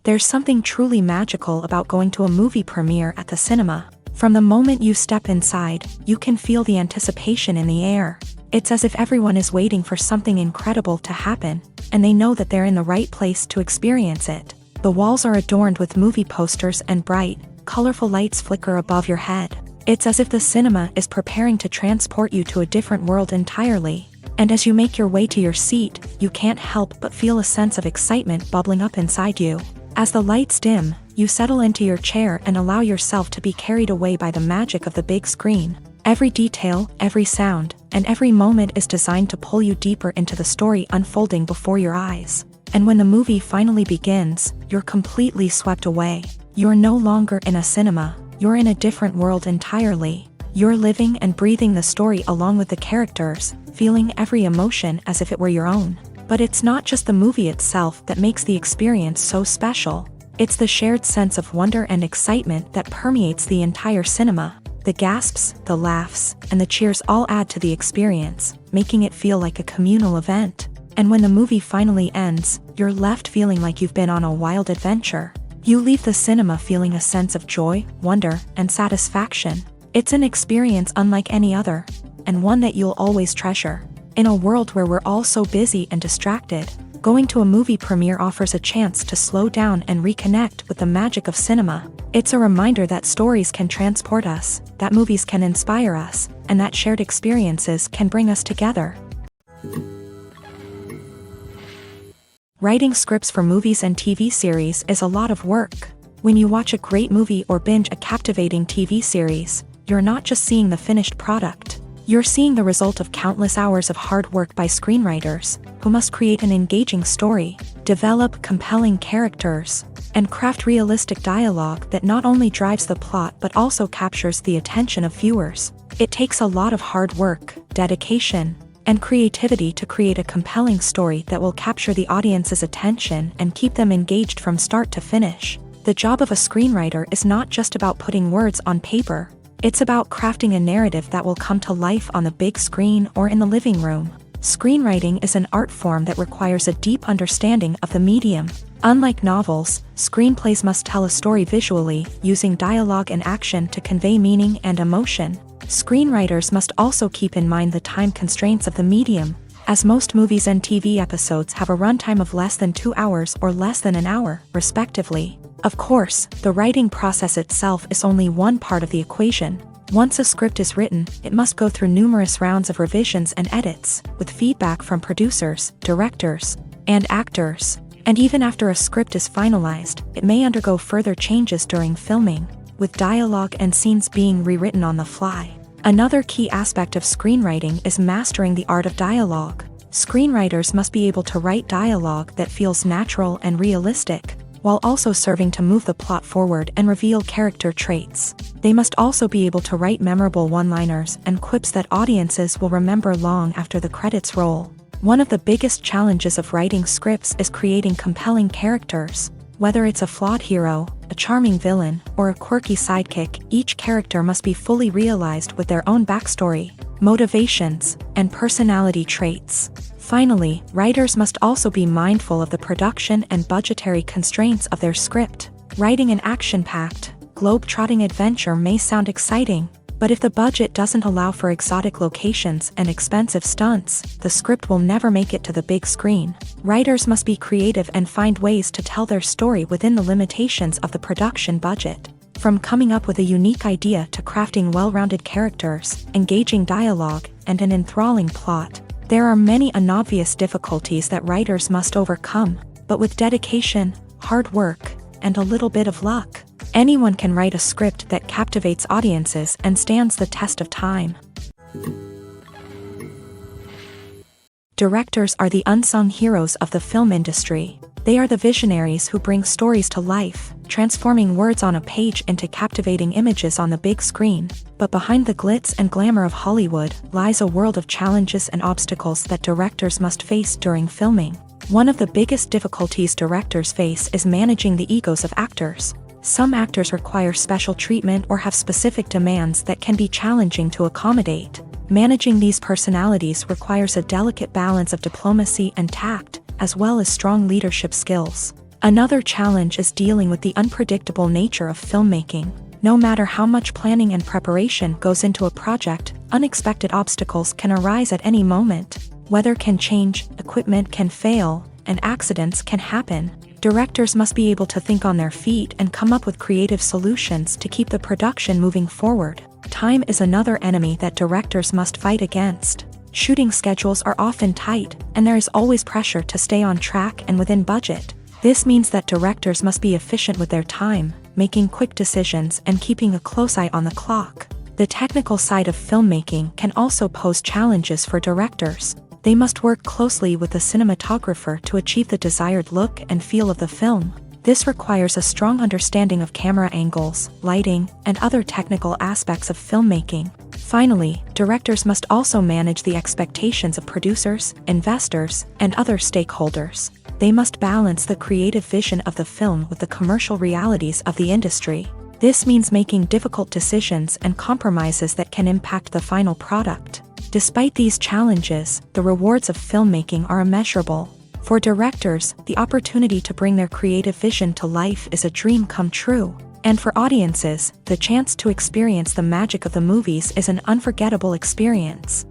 There's something truly magical about going to a movie premiere at the cinema. From the moment you step inside, you can feel the anticipation in the air. It's as if everyone is waiting for something incredible to happen, and they know that they're in the right place to experience it. The walls are adorned with movie posters and bright, colorful lights flicker above your head. It's as if the cinema is preparing to transport you to a different world entirely. And as you make your way to your seat, you can't help but feel a sense of excitement bubbling up inside you. As the lights dim, you settle into your chair and allow yourself to be carried away by the magic of the big screen. Every detail, every sound, and every moment is designed to pull you deeper into the story unfolding before your eyes. And when the movie finally begins, you're completely swept away. You're no longer in a cinema, you're in a different world entirely. You're living and breathing the story along with the characters, feeling every emotion as if it were your own. But it's not just the movie itself that makes the experience so special. It's the shared sense of wonder and excitement that permeates the entire cinema. The gasps, the laughs, and the cheers all add to the experience, making it feel like a communal event. And when the movie finally ends, you're left feeling like you've been on a wild adventure. You leave the cinema feeling a sense of joy, wonder, and satisfaction. It's an experience unlike any other, and one that you'll always treasure. In a world where we're all so busy and distracted, going to a movie premiere offers a chance to slow down and reconnect with the magic of cinema. It's a reminder that stories can transport us, that movies can inspire us, and that shared experiences can bring us together. Writing scripts for movies and TV series is a lot of work. When you watch a great movie or binge a captivating TV series, you're not just seeing the finished product. You're seeing the result of countless hours of hard work by screenwriters, who must create an engaging story, develop compelling characters, and craft realistic dialogue that not only drives the plot but also captures the attention of viewers. It takes a lot of hard work, dedication, and creativity to create a compelling story that will capture the audience's attention and keep them engaged from start to finish. The job of a screenwriter is not just about putting words on paper. It's about crafting a narrative that will come to life on the big screen or in the living room. Screenwriting is an art form that requires a deep understanding of the medium. Unlike novels, screenplays must tell a story visually, using dialogue and action to convey meaning and emotion. Screenwriters must also keep in mind the time constraints of the medium, as most movies and TV episodes have a runtime of less than 2 hours or less than an hour, respectively. Of course, the writing process itself is only one part of the equation. Once a script is written, it must go through numerous rounds of revisions and edits, with feedback from producers, directors, and actors. And even after a script is finalized, it may undergo further changes during filming, with dialogue and scenes being rewritten on the fly. Another key aspect of screenwriting is mastering the art of dialogue. Screenwriters must be able to write dialogue that feels natural and realistic, while also serving to move the plot forward and reveal character traits. They must also be able to write memorable one-liners and quips that audiences will remember long after the credits roll. One of the biggest challenges of writing scripts is creating compelling characters. Whether it's a flawed hero, a charming villain, or a quirky sidekick, each character must be fully realized with their own backstory, motivations, and personality traits. Finally, writers must also be mindful of the production and budgetary constraints of their script. Writing an action-packed, globe-trotting adventure may sound exciting, but if the budget doesn't allow for exotic locations and expensive stunts, the script will never make it to the big screen. Writers must be creative and find ways to tell their story within the limitations of the production budget. From coming up with a unique idea to crafting well-rounded characters, engaging dialogue, and an enthralling plot, there are many unobvious difficulties that writers must overcome, but with dedication, hard work, and a little bit of luck, anyone can write a script that captivates audiences and stands the test of time. Directors are the unsung heroes of the film industry. They are the visionaries who bring stories to life, transforming words on a page into captivating images on the big screen. But behind the glitz and glamour of Hollywood lies a world of challenges and obstacles that directors must face during filming. One of the biggest difficulties directors face is managing the egos of actors. Some actors require special treatment or have specific demands that can be challenging to accommodate. Managing these personalities requires a delicate balance of diplomacy and tact, as well as strong leadership skills. Another challenge is dealing with the unpredictable nature of filmmaking. No matter how much planning and preparation goes into a project, unexpected obstacles can arise at any moment. Weather can change, equipment can fail, and accidents can happen. Directors must be able to think on their feet and come up with creative solutions to keep the production moving forward. Time is another enemy that directors must fight against. Shooting schedules are often tight, and there is always pressure to stay on track and within budget. This means that directors must be efficient with their time, making quick decisions and keeping a close eye on the clock. The technical side of filmmaking can also pose challenges for directors. They must work closely with the cinematographer to achieve the desired look and feel of the film. This requires a strong understanding of camera angles, lighting, and other technical aspects of filmmaking. Finally, directors must also manage the expectations of producers, investors, and other stakeholders. They must balance the creative vision of the film with the commercial realities of the industry. This means making difficult decisions and compromises that can impact the final product. Despite these challenges, the rewards of filmmaking are immeasurable. For directors, the opportunity to bring their creative vision to life is a dream come true. And for audiences, the chance to experience the magic of the movies is an unforgettable experience.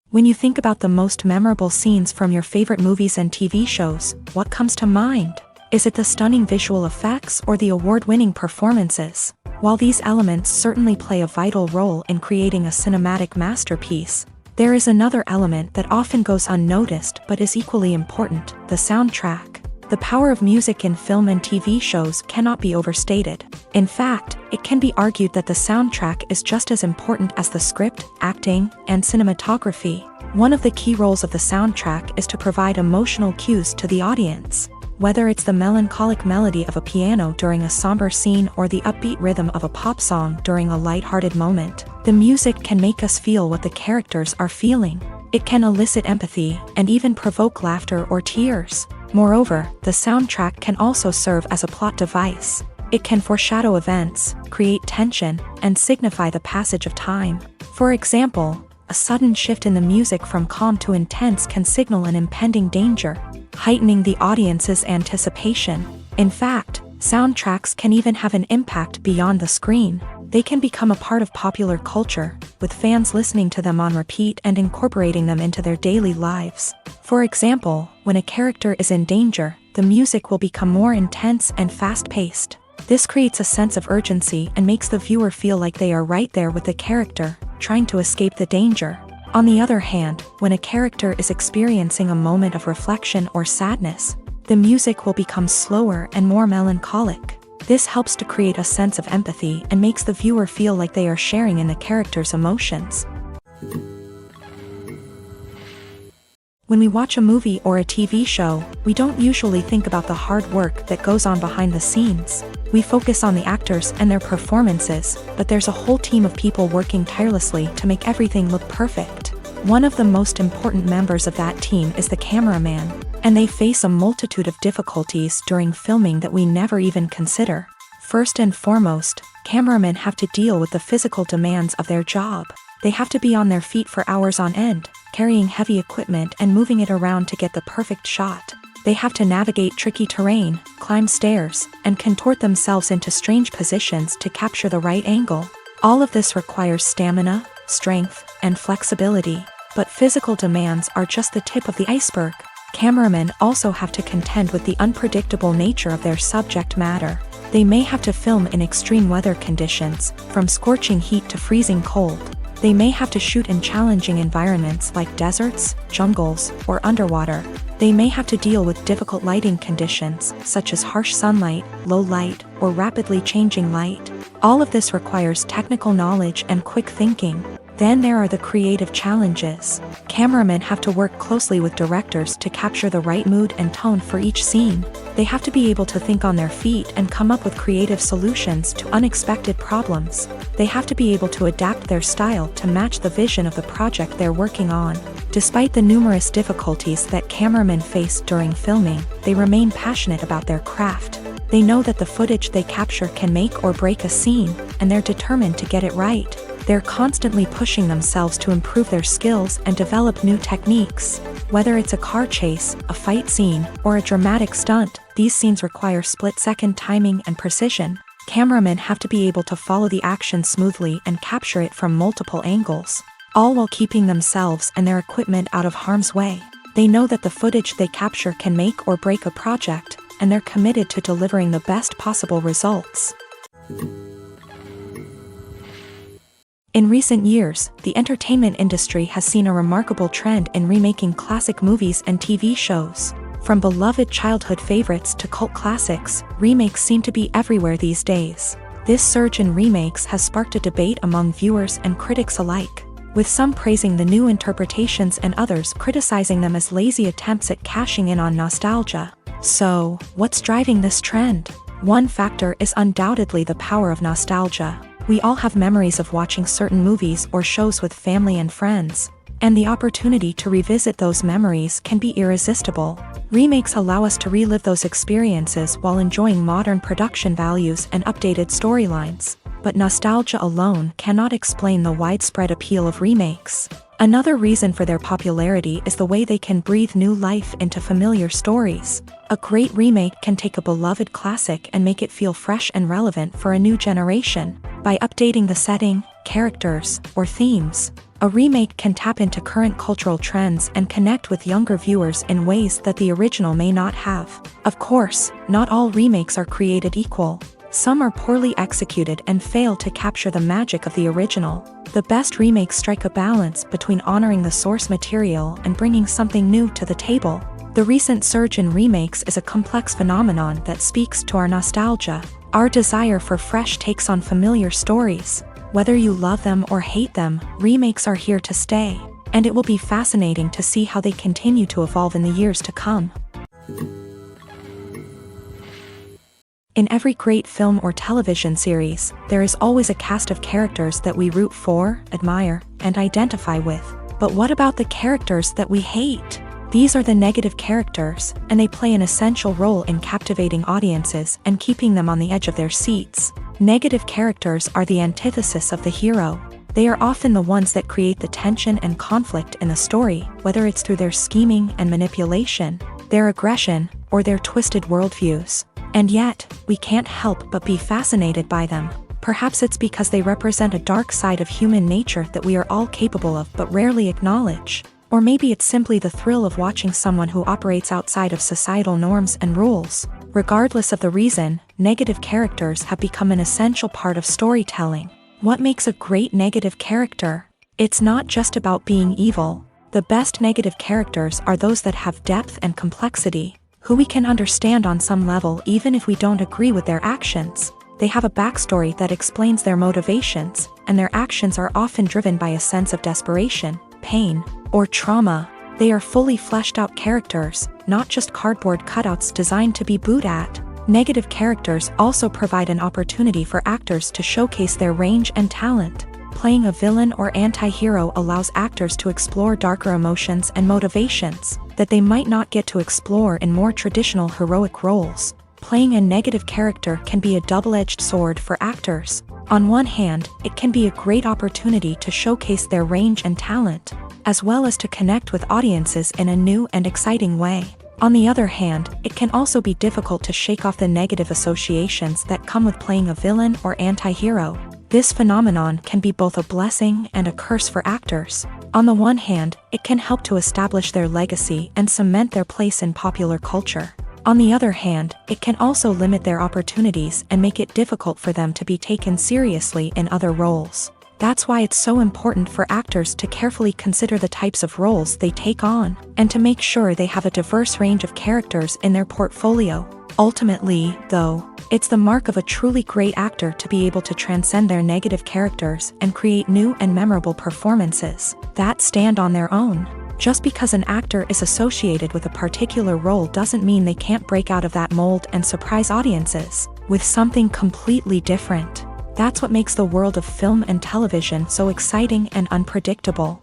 When you think about the most memorable scenes from your favorite movies and TV shows, what comes to mind? Is it the stunning visual effects or the award-winning performances? While these elements certainly play a vital role in creating a cinematic masterpiece, there is another element that often goes unnoticed but is equally important: the soundtrack. The power of music in film and TV shows cannot be overstated. In fact, it can be argued that the soundtrack is just as important as the script, acting, and cinematography. One of the key roles of the soundtrack is to provide emotional cues to the audience. Whether it's the melancholic melody of a piano during a somber scene or the upbeat rhythm of a pop song during a light-hearted moment, the music can make us feel what the characters are feeling. It can elicit empathy and even provoke laughter or tears. Moreover, the soundtrack can also serve as a plot device. It can foreshadow events, create tension, and signify the passage of time. For example, a sudden shift in the music from calm to intense can signal an impending danger, heightening the audience's anticipation. In fact, soundtracks can even have an impact beyond the screen. They can become a part of popular culture, with fans listening to them on repeat and incorporating them into their daily lives. For example, when a character is in danger, the music will become more intense and fast-paced. This creates a sense of urgency and makes the viewer feel like they are right there with the character, trying to escape the danger. On the other hand, when a character is experiencing a moment of reflection or sadness, the music will become slower and more melancholic. This helps to create a sense of empathy and makes the viewer feel like they are sharing in the character's emotions. When we watch a movie or a TV show, we don't usually think about the hard work that goes on behind the scenes. We focus on the actors and their performances, but there's a whole team of people working tirelessly to make everything look perfect. One of the most important members of that team is the cameraman, and they face a multitude of difficulties during filming that we never even consider. First and foremost, cameramen have to deal with the physical demands of their job. They have to be on their feet for hours on end, carrying heavy equipment and moving it around to get the perfect shot. They have to navigate tricky terrain, climb stairs, and contort themselves into strange positions to capture the right angle. All of this requires stamina, strength, and flexibility. But physical demands are just the tip of the iceberg. Cameramen also have to contend with the unpredictable nature of their subject matter. They may have to film in extreme weather conditions, from scorching heat to freezing cold. They may have to shoot in challenging environments like deserts, jungles, or underwater. They may have to deal with difficult lighting conditions, such as harsh sunlight, low light, or rapidly changing light. All of this requires technical knowledge and quick thinking. Then there are the creative challenges. Cameramen have to work closely with directors to capture the right mood and tone for each scene. They have to be able to think on their feet and come up with creative solutions to unexpected problems. They have to be able to adapt their style to match the vision of the project they're working on. Despite the numerous difficulties that cameramen face during filming, they remain passionate about their craft. They know that the footage they capture can make or break a scene, and they're determined to get it right. They're constantly pushing themselves to improve their skills and develop new techniques. Whether it's a car chase, a fight scene, or a dramatic stunt, these scenes require split-second timing and precision. Cameramen have to be able to follow the action smoothly and capture it from multiple angles, all while keeping themselves and their equipment out of harm's way. They know that the footage they capture can make or break a project, and they're committed to delivering the best possible results. In recent years, the entertainment industry has seen a remarkable trend in remaking classic movies and TV shows. From beloved childhood favorites to cult classics, remakes seem to be everywhere these days. This surge in remakes has sparked a debate among viewers and critics alike, with some praising the new interpretations and others criticizing them as lazy attempts at cashing in on nostalgia. So, what's driving this trend? One factor is undoubtedly the power of nostalgia. We all have memories of watching certain movies or shows with family and friends, and the opportunity to revisit those memories can be irresistible. Remakes allow us to relive those experiences while enjoying modern production values and updated storylines. But nostalgia alone cannot explain the widespread appeal of remakes. Another reason for their popularity is the way they can breathe new life into familiar stories. A great remake can take a beloved classic and make it feel fresh and relevant for a new generation. By updating the setting, characters, or themes, a remake can tap into current cultural trends and connect with younger viewers in ways that the original may not have. Of course, not all remakes are created equal. Some are poorly executed and fail to capture the magic of the original. The best remakes strike a balance between honoring the source material and bringing something new to the table. The recent surge in remakes is a complex phenomenon that speaks to our nostalgia, our desire for fresh takes on familiar stories. Whether you love them or hate them, remakes are here to stay. and it will be fascinating to see how they continue to evolve in the years to come. In every great film or television series, there is always a cast of characters that we root for, admire, and identify with. But what about the characters that we hate? These are the negative characters, and they play an essential role in captivating audiences and keeping them on the edge of their seats. Negative characters are the antithesis of the hero. They are often the ones that create the tension and conflict in the story, whether it's through their scheming and manipulation, their aggression, or their twisted worldviews. And yet, we can't help but be fascinated by them. Perhaps it's because they represent a dark side of human nature that we are all capable of but rarely acknowledge. Or maybe it's simply the thrill of watching someone who operates outside of societal norms and rules. Regardless of the reason, negative characters have become an essential part of storytelling. What makes a great negative character? It's not just about being evil. The best negative characters are those that have depth and complexity, who we can understand on some level even if we don't agree with their actions. They have a backstory that explains their motivations, and their actions are often driven by a sense of desperation, pain, or trauma. They are fully fleshed out characters, not just cardboard cutouts designed to be booed at. Negative characters also provide an opportunity for actors to showcase their range and talent. Playing a villain or anti-hero allows actors to explore darker emotions and motivations that they might not get to explore in more traditional heroic roles. Playing a negative character can be a double-edged sword for actors. On one hand, it can be a great opportunity to showcase their range and talent, as well as to connect with audiences in a new and exciting way. On the other hand, it can also be difficult to shake off the negative associations that come with playing a villain or anti-hero. This phenomenon can be both a blessing and a curse for actors. On the one hand, it can help to establish their legacy and cement their place in popular culture. On the other hand, it can also limit their opportunities and make it difficult for them to be taken seriously in other roles. That's why it's so important for actors to carefully consider the types of roles they take on, and to make sure they have a diverse range of characters in their portfolio. Ultimately, though, it's the mark of a truly great actor to be able to transcend their negative characters and create new and memorable performances that stand on their own. Just because an actor is associated with a particular role doesn't mean they can't break out of that mold and surprise audiences with something completely different. That's what makes the world of film and television so exciting and unpredictable.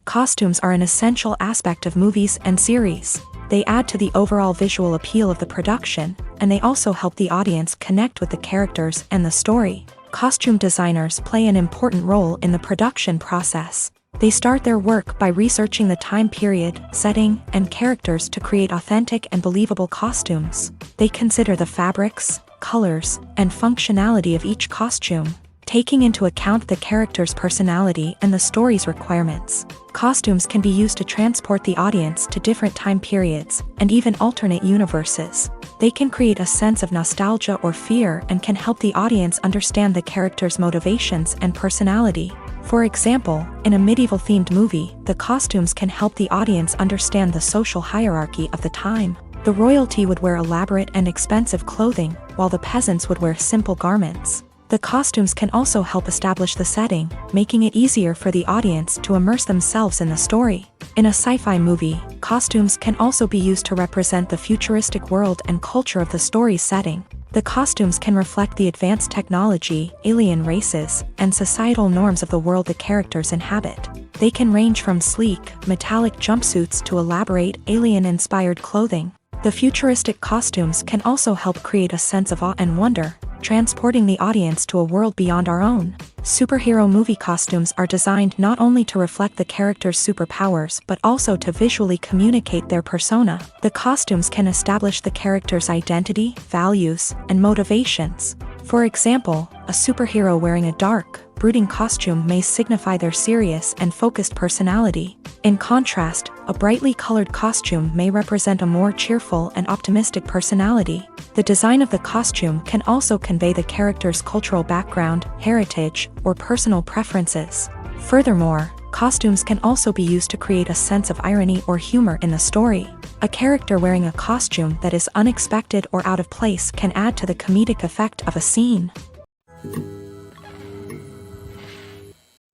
Costumes are an essential aspect of movies and series. They add to the overall visual appeal of the production, and they also help the audience connect with the characters and the story. Costume designers play an important role in the production process. They start their work by researching the time period, setting, and characters to create authentic and believable costumes. They consider the fabrics, colors, and functionality of each costume, taking into account the character's personality and the story's requirements. Costumes can be used to transport the audience to different time periods and even alternate universes. They can create a sense of nostalgia or fear and can help the audience understand the character's motivations and personality. For example, in a medieval-themed movie, the costumes can help the audience understand the social hierarchy of the time. The royalty would wear elaborate and expensive clothing, while the peasants would wear simple garments. The costumes can also help establish the setting, making it easier for the audience to immerse themselves in the story. In a sci-fi movie, costumes can also be used to represent the futuristic world and culture of the story's setting. The costumes can reflect the advanced technology, alien races, and societal norms of the world the characters inhabit. They can range from sleek, metallic jumpsuits to elaborate, alien-inspired clothing. The futuristic costumes can also help create a sense of awe and wonder, transporting the audience to a world beyond our own. Superhero movie costumes are designed not only to reflect the character's superpowers but also to visually communicate their persona. The costumes can establish the character's identity, values, and motivations. For example, a superhero wearing a dark, brooding costume may signify their serious and focused personality. In contrast, a brightly colored costume may represent a more cheerful and optimistic personality. The design of the costume can also convey the character's cultural background, heritage, or personal preferences. Furthermore, costumes can also be used to create a sense of irony or humor in the story. A character wearing a costume that is unexpected or out of place can add to the comedic effect of a scene.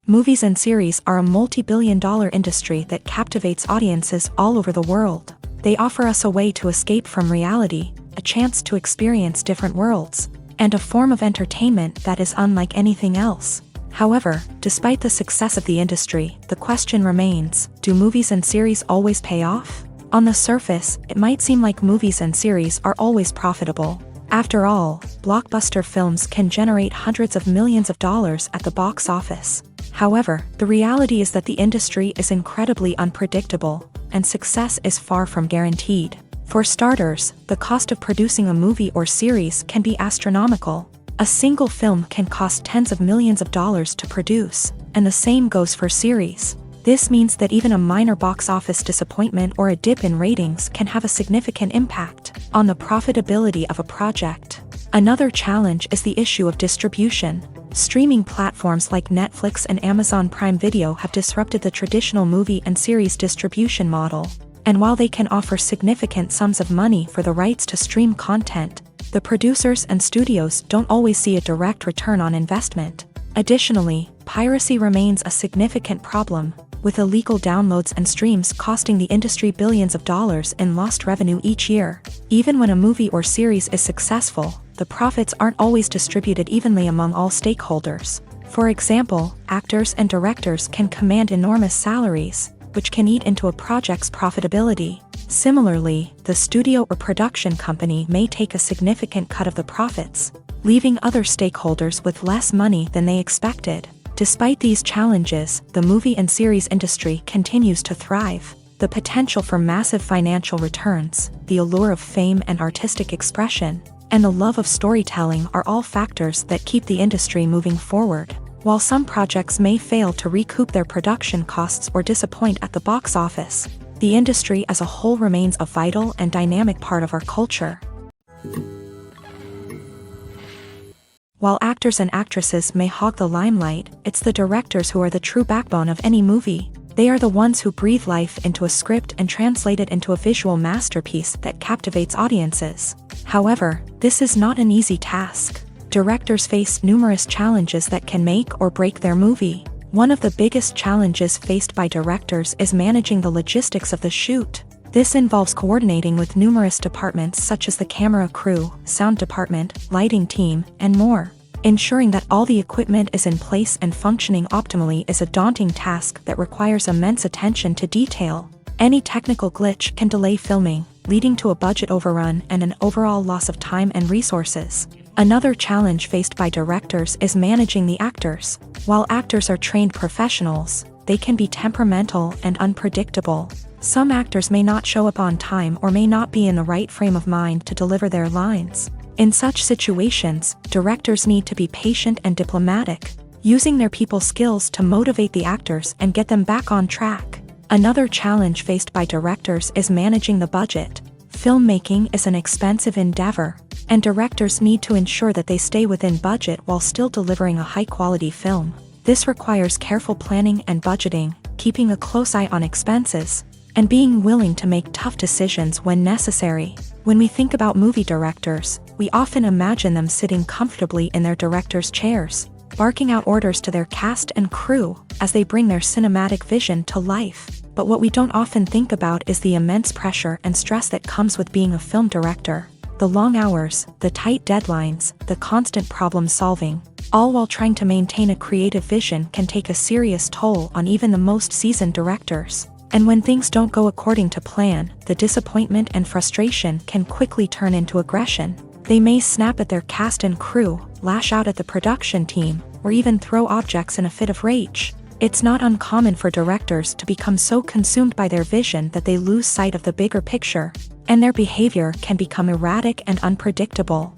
Movies and series are a multi-billion-dollar industry that captivates audiences all over the world. They offer us a way to escape from reality, a chance to experience different worlds, and a form of entertainment that is unlike anything else. However, despite the success of the industry, the question remains, do movies and series always pay off? On the surface, it might seem like movies and series are always profitable. After all, blockbuster films can generate hundreds of millions of dollars at the box office. However, the reality is that the industry is incredibly unpredictable, and success is far from guaranteed. For starters, the cost of producing a movie or series can be astronomical. A single film can cost tens of millions of dollars to produce, and the same goes for series. This means that even a minor box office disappointment or a dip in ratings can have a significant impact on the profitability of a project. Another challenge is the issue of distribution. Streaming platforms like Netflix and Amazon Prime Video have disrupted the traditional movie and series distribution model. And while they can offer significant sums of money for the rights to stream content, the producers and studios don't always see a direct return on investment. Additionally, piracy remains a significant problem, with illegal downloads and streams costing the industry billions of dollars in lost revenue each year. Even when a movie or series is successful, the profits aren't always distributed evenly among all stakeholders. For example, actors and directors can command enormous salaries, which can eat into a project's profitability. Similarly, the studio or production company may take a significant cut of the profits, leaving other stakeholders with less money than they expected. Despite these challenges, the movie and series industry continues to thrive. The potential for massive financial returns, the allure of fame and artistic expression, and the love of storytelling are all factors that keep the industry moving forward. While some projects may fail to recoup their production costs or disappoint at the box office, the industry as a whole remains a vital and dynamic part of our culture. While actors and actresses may hog the limelight, it's the directors who are the true backbone of any movie. They are the ones who breathe life into a script and translate it into a visual masterpiece that captivates audiences. However, this is not an easy task. Directors face numerous challenges that can make or break their movie. One of the biggest challenges faced by directors is managing the logistics of the shoot. This involves coordinating with numerous departments such as the camera crew, sound department, lighting team, and more. Ensuring that all the equipment is in place and functioning optimally is a daunting task that requires immense attention to detail. Any technical glitch can delay filming, leading to a budget overrun and an overall loss of time and resources. Another challenge faced by directors is managing the actors. While actors are trained professionals, they can be temperamental and unpredictable. Some actors may not show up on time or may not be in the right frame of mind to deliver their lines. In such situations, directors need to be patient and diplomatic, using their people skills to motivate the actors and get them back on track. Another challenge faced by directors is managing the budget. Filmmaking is an expensive endeavor, and directors need to ensure that they stay within budget while still delivering a high-quality film. This requires careful planning and budgeting, keeping a close eye on expenses, and being willing to make tough decisions when necessary. When we think about movie directors, we often imagine them sitting comfortably in their director's chairs, barking out orders to their cast and crew as they bring their cinematic vision to life. But what we don't often think about is the immense pressure and stress that comes with being a film director. The long hours, the tight deadlines, the constant problem solving, all while trying to maintain a creative vision can take a serious toll on even the most seasoned directors. And when things don't go according to plan, the disappointment and frustration can quickly turn into aggression. They may snap at their cast and crew, lash out at the production team, or even throw objects in a fit of rage. It's not uncommon for directors to become so consumed by their vision that they lose sight of the bigger picture, and their behavior can become erratic and unpredictable.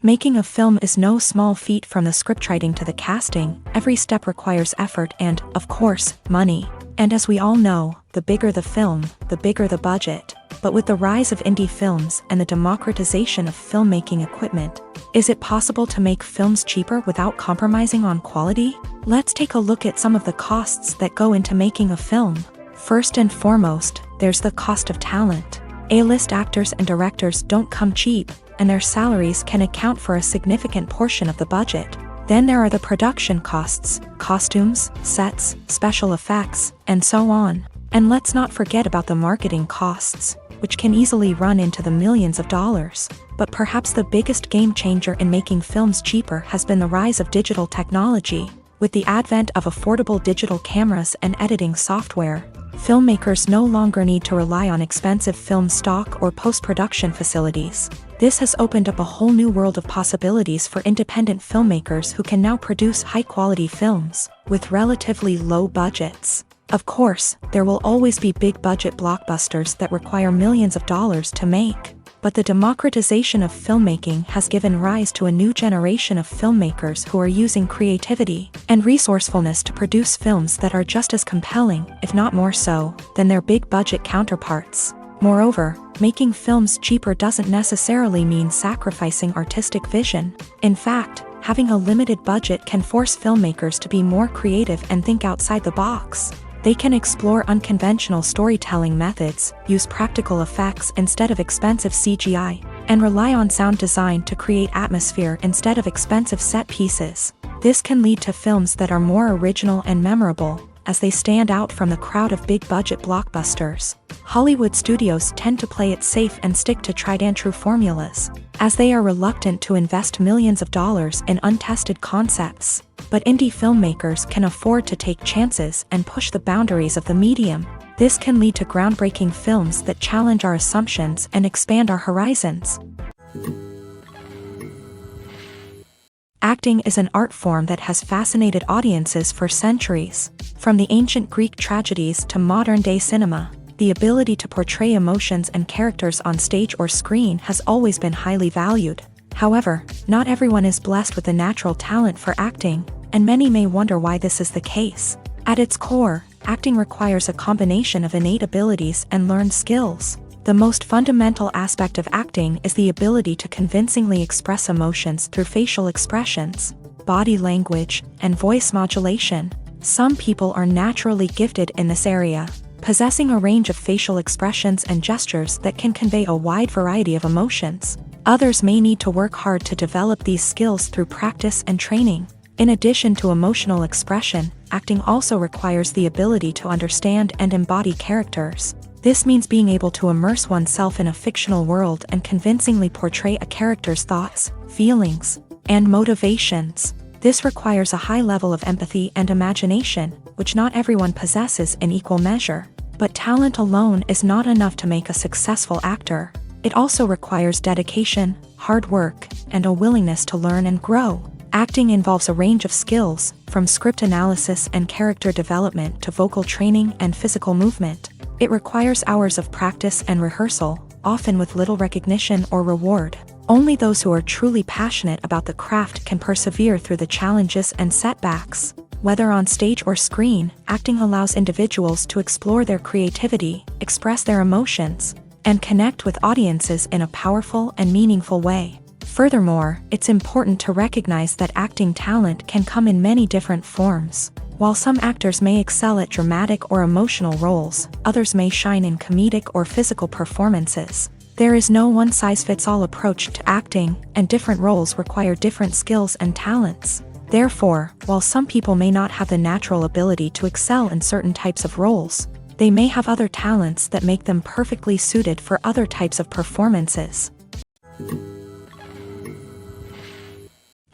Making a film is no small feat. From the scriptwriting to the casting, every step requires effort and, of course, money. And as we all know, the bigger the film, the bigger the budget. But with the rise of indie films and the democratization of filmmaking equipment, is it possible to make films cheaper without compromising on quality? Let's take a look at some of the costs that go into making a film. First and foremost, there's the cost of talent. A-list actors and directors don't come cheap, and their salaries can account for a significant portion of the budget. Then there are the production costs, costumes, sets, special effects, and so on. And let's not forget about the marketing costs, which can easily run into the millions of dollars. But perhaps the biggest game changer in making films cheaper has been the rise of digital technology. With the advent of affordable digital cameras and editing software, filmmakers no longer need to rely on expensive film stock or post-production facilities. This has opened up a whole new world of possibilities for independent filmmakers who can now produce high-quality films with relatively low budgets. Of course, there will always be big-budget blockbusters that require millions of dollars to make. But the democratization of filmmaking has given rise to a new generation of filmmakers who are using creativity and resourcefulness to produce films that are just as compelling, if not more so, than their big-budget counterparts. Moreover, making films cheaper doesn't necessarily mean sacrificing artistic vision. In fact, having a limited budget can force filmmakers to be more creative and think outside the box. They can explore unconventional storytelling methods, use practical effects instead of expensive CGI, and rely on sound design to create atmosphere instead of expensive set pieces. This can lead to films that are more original and memorable, as they stand out from the crowd of big-budget blockbusters. Hollywood studios tend to play it safe and stick to tried-and-true formulas, as they are reluctant to invest millions of dollars in untested concepts. But indie filmmakers can afford to take chances and push the boundaries of the medium. This can lead to groundbreaking films that challenge our assumptions and expand our horizons. Acting is an art form that has fascinated audiences for centuries. From the ancient Greek tragedies to modern-day cinema, the ability to portray emotions and characters on stage or screen has always been highly valued. However, not everyone is blessed with a natural talent for acting, and many may wonder why this is the case. At its core, acting requires a combination of innate abilities and learned skills. The most fundamental aspect of acting is the ability to convincingly express emotions through facial expressions, body language, and voice modulation. Some people are naturally gifted in this area, possessing a range of facial expressions and gestures that can convey a wide variety of emotions. Others may need to work hard to develop these skills through practice and training. In addition to emotional expression, acting also requires the ability to understand and embody characters. This means being able to immerse oneself in a fictional world and convincingly portray a character's thoughts, feelings, and motivations. This requires a high level of empathy and imagination, which not everyone possesses in equal measure. But talent alone is not enough to make a successful actor. It also requires dedication, hard work, and a willingness to learn and grow. Acting involves a range of skills, from script analysis and character development to vocal training and physical movement. It requires hours of practice and rehearsal, often with little recognition or reward. Only those who are truly passionate about the craft can persevere through the challenges and setbacks. Whether on stage or screen, acting allows individuals to explore their creativity, express their emotions, and connect with audiences in a powerful and meaningful way. Furthermore, it's important to recognize that acting talent can come in many different forms. While some actors may excel at dramatic or emotional roles, others may shine in comedic or physical performances. There is no one-size-fits-all approach to acting, and different roles require different skills and talents. Therefore, while some people may not have the natural ability to excel in certain types of roles, they may have other talents that make them perfectly suited for other types of performances.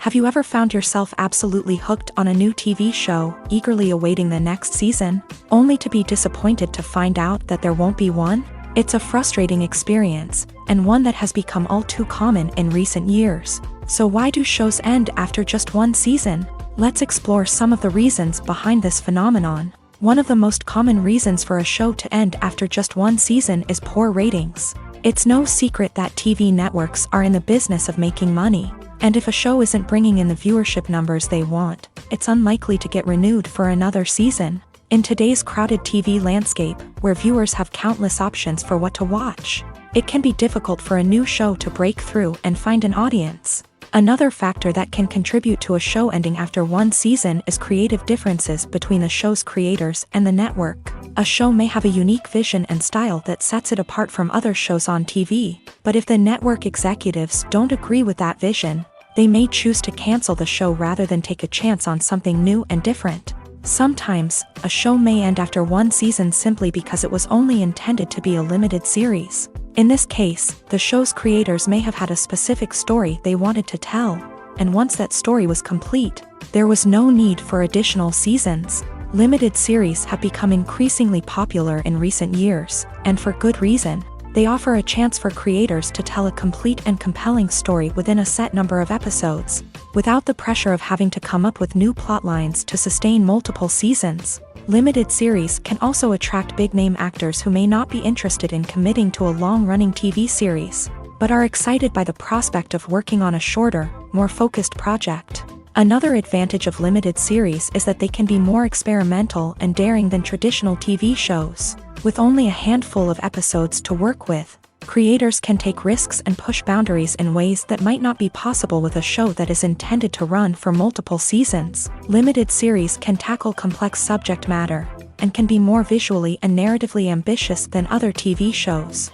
Have you ever found yourself absolutely hooked on a new TV show, eagerly awaiting the next season, only to be disappointed to find out that there won't be one? It's a frustrating experience, and one that has become all too common in recent years. So why do shows end after just one season? Let's explore some of the reasons behind this phenomenon. One of the most common reasons for a show to end after just one season is poor ratings. It's no secret that TV networks are in the business of making money. And if a show isn't bringing in the viewership numbers they want, it's unlikely to get renewed for another season. In today's crowded TV landscape, where viewers have countless options for what to watch, it can be difficult for a new show to break through and find an audience. Another factor that can contribute to a show ending after one season is creative differences between the show's creators and the network. A show may have a unique vision and style that sets it apart from other shows on TV, but if the network executives don't agree with that vision, They may choose to cancel the show rather than take a chance on something new and different. Sometimes, a show may end after one season simply because it was only intended to be a limited series. In this case, the show's creators may have had a specific story they wanted to tell, and once that story was complete, there was no need for additional seasons. Limited series have become increasingly popular in recent years, and for good reason. They offer a chance for creators to tell a complete and compelling story within a set number of episodes, without the pressure of having to come up with new plotlines to sustain multiple seasons. Limited series can also attract big-name actors who may not be interested in committing to a long-running TV series, but are excited by the prospect of working on a shorter, more focused project. Another advantage of limited series is that they can be more experimental and daring than traditional TV shows. With only a handful of episodes to work with, creators can take risks and push boundaries in ways that might not be possible with a show that is intended to run for multiple seasons. Limited series can tackle complex subject matter, and can be more visually and narratively ambitious than other TV shows.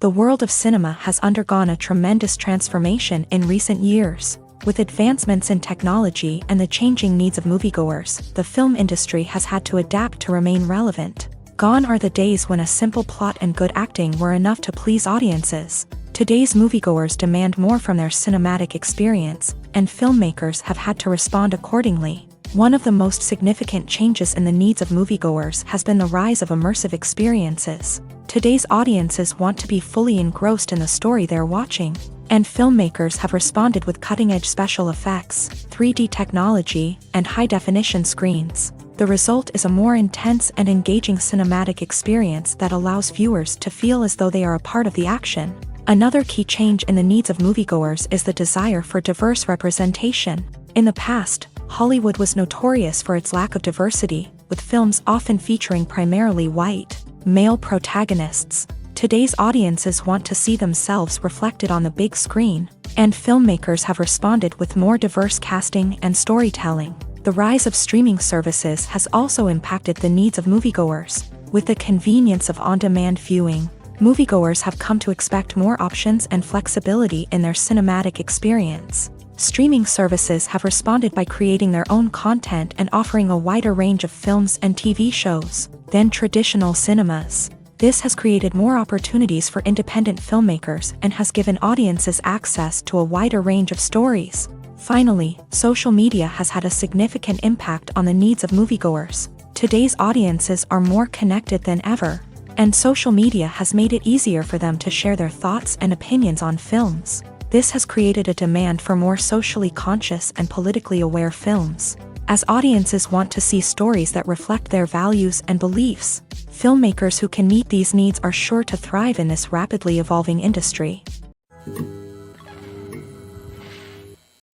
The world of cinema has undergone a tremendous transformation in recent years. With advancements in technology and the changing needs of moviegoers, the film industry has had to adapt to remain relevant. Gone are the days when a simple plot and good acting were enough to please audiences. Today's moviegoers demand more from their cinematic experience, and filmmakers have had to respond accordingly. One of the most significant changes in the needs of moviegoers has been the rise of immersive experiences. Today's audiences want to be fully engrossed in the story they're watching, and filmmakers have responded with cutting-edge special effects, 3D technology, and high-definition screens. The result is a more intense and engaging cinematic experience that allows viewers to feel as though they are a part of the action. Another key change in the needs of moviegoers is the desire for diverse representation. In the past, Hollywood was notorious for its lack of diversity, with films often featuring primarily white, male protagonists. Today's audiences want to see themselves reflected on the big screen, and filmmakers have responded with more diverse casting and storytelling. The rise of streaming services has also impacted the needs of moviegoers. With the convenience of on-demand viewing, moviegoers have come to expect more options and flexibility in their cinematic experience. Streaming services have responded by creating their own content and offering a wider range of films and TV shows than traditional cinemas. This has created more opportunities for independent filmmakers and has given audiences access to a wider range of stories. Finally, social media has had a significant impact on the needs of moviegoers. Today's audiences are more connected than ever, and social media has made it easier for them to share their thoughts and opinions on films. This has created a demand for more socially conscious and politically aware films. As audiences want to see stories that reflect their values and beliefs, filmmakers who can meet these needs are sure to thrive in this rapidly evolving industry.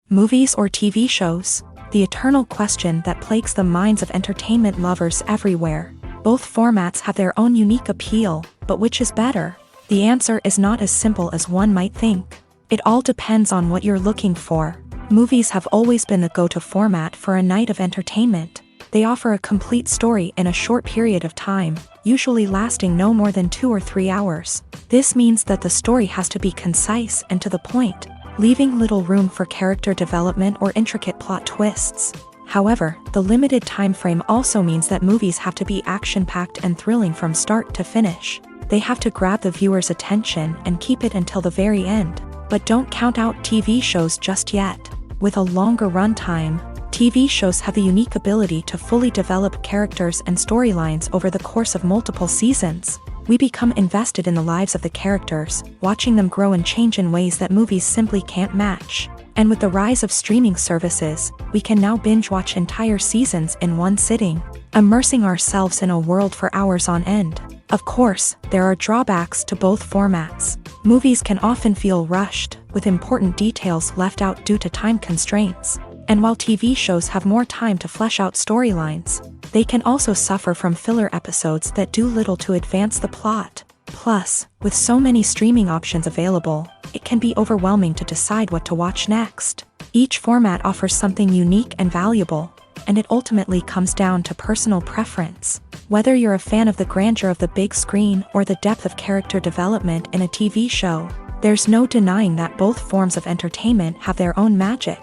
Movies or TV shows? The eternal question that plagues the minds of entertainment lovers everywhere. Both formats have their own unique appeal, but which is better? The answer is not as simple as one might think. It all depends on what you're looking for. Movies have always been the go-to format for a night of entertainment. They offer a complete story in a short period of time, usually lasting no more than 2 or 3 hours. This means that the story has to be concise and to the point, leaving little room for character development or intricate plot twists. However, the limited time frame also means that movies have to be action-packed and thrilling from start to finish. They have to grab the viewer's attention and keep it until the very end. But don't count out TV shows just yet. With a longer runtime, TV shows have the unique ability to fully develop characters and storylines over the course of multiple seasons. We become invested in the lives of the characters, watching them grow and change in ways that movies simply can't match. And with the rise of streaming services, we can now binge-watch entire seasons in one sitting, immersing ourselves in a world for hours on end. Of course, there are drawbacks to both formats. Movies can often feel rushed, with important details left out due to time constraints. And while TV shows have more time to flesh out storylines, they can also suffer from filler episodes that do little to advance the plot. Plus, with so many streaming options available, it can be overwhelming to decide what to watch next. Each format offers something unique and valuable, and it ultimately comes down to personal preference. Whether you're a fan of the grandeur of the big screen or the depth of character development in a TV show, There's no denying that both forms of entertainment have their own magic.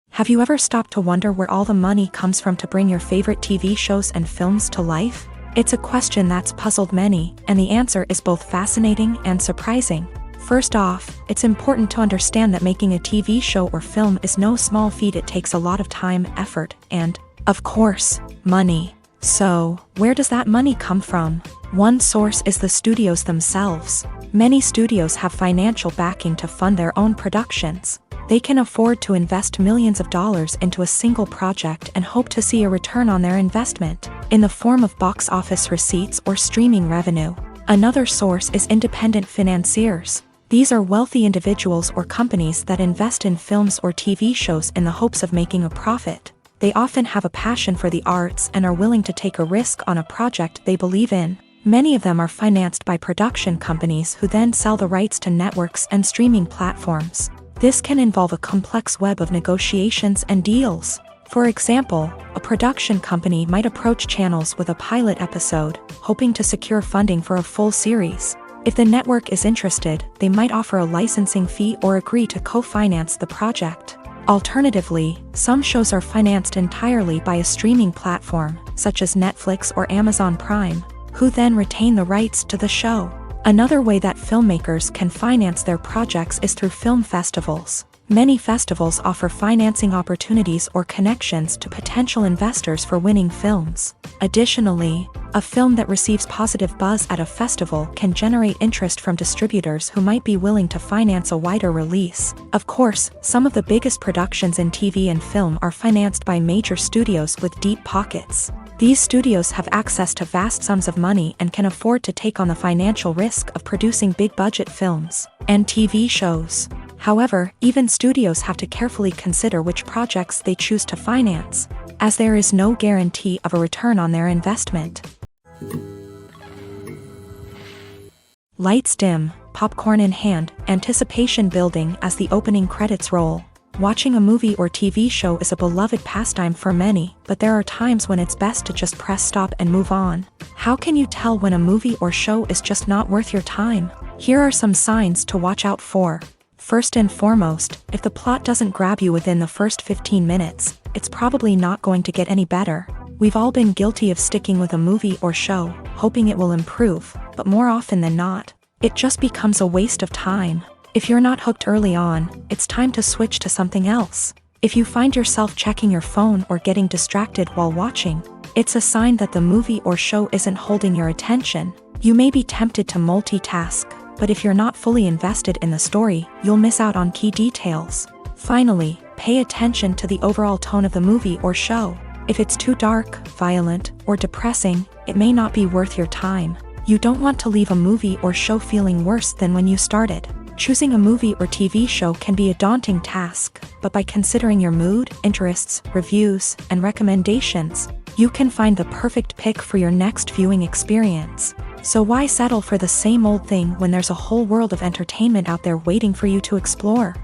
Have you ever stopped to wonder where all the money comes from to bring your favorite TV shows and films to life? It's a question that's puzzled many, and the answer is both fascinating and surprising. First off, it's important to understand that making a TV show or film is no small feat. It takes a lot of time, effort, and, of course, money. So, where does that money come from? One source is the studios themselves. Many studios have financial backing to fund their own productions. They can afford to invest millions of dollars into a single project and hope to see a return on their investment, in the form of box office receipts or streaming revenue. Another source is independent financiers. These are wealthy individuals or companies that invest in films or TV shows in the hopes of making a profit. They often have a passion for the arts and are willing to take a risk on a project they believe in. Many of them are financed by production companies who then sell the rights to networks and streaming platforms. This can involve a complex web of negotiations and deals. For example, a production company might approach channels with a pilot episode, hoping to secure funding for a full series. If the network is interested, they might offer a licensing fee or agree to co-finance the project. Alternatively, some shows are financed entirely by a streaming platform, such as Netflix or Amazon Prime, who then retain the rights to the show. Another way that filmmakers can finance their projects is through film festivals. Many festivals offer financing opportunities or connections to potential investors for winning films. Additionally, a film that receives positive buzz at a festival can generate interest from distributors who might be willing to finance a wider release. Of course, some of the biggest productions in TV and film are financed by major studios with deep pockets. These studios have access to vast sums of money and can afford to take on the financial risk of producing big-budget films and TV shows. However, even studios have to carefully consider which projects they choose to finance, as there is no guarantee of a return on their investment. Lights dim, popcorn in hand, anticipation building as the opening credits roll. Watching a movie or TV show is a beloved pastime for many, but there are times when it's best to just press stop and move on. How can you tell when a movie or show is just not worth your time? Here are some signs to watch out for. First and foremost, if the plot doesn't grab you within the first 15 minutes, it's probably not going to get any better. We've all been guilty of sticking with a movie or show, hoping it will improve, but more often than not, it just becomes a waste of time. If you're not hooked early on, it's time to switch to something else. If you find yourself checking your phone or getting distracted while watching, it's a sign that the movie or show isn't holding your attention. You may be tempted to multitask, but if you're not fully invested in the story, you'll miss out on key details. Finally, pay attention to the overall tone of the movie or show. If it's too dark, violent, or depressing, it may not be worth your time. You don't want to leave a movie or show feeling worse than when you started. Choosing a movie or TV show can be a daunting task, but by considering your mood, interests, reviews, and recommendations, you can find the perfect pick for your next viewing experience. So why settle for the same old thing when there's a whole world of entertainment out there waiting for you to explore?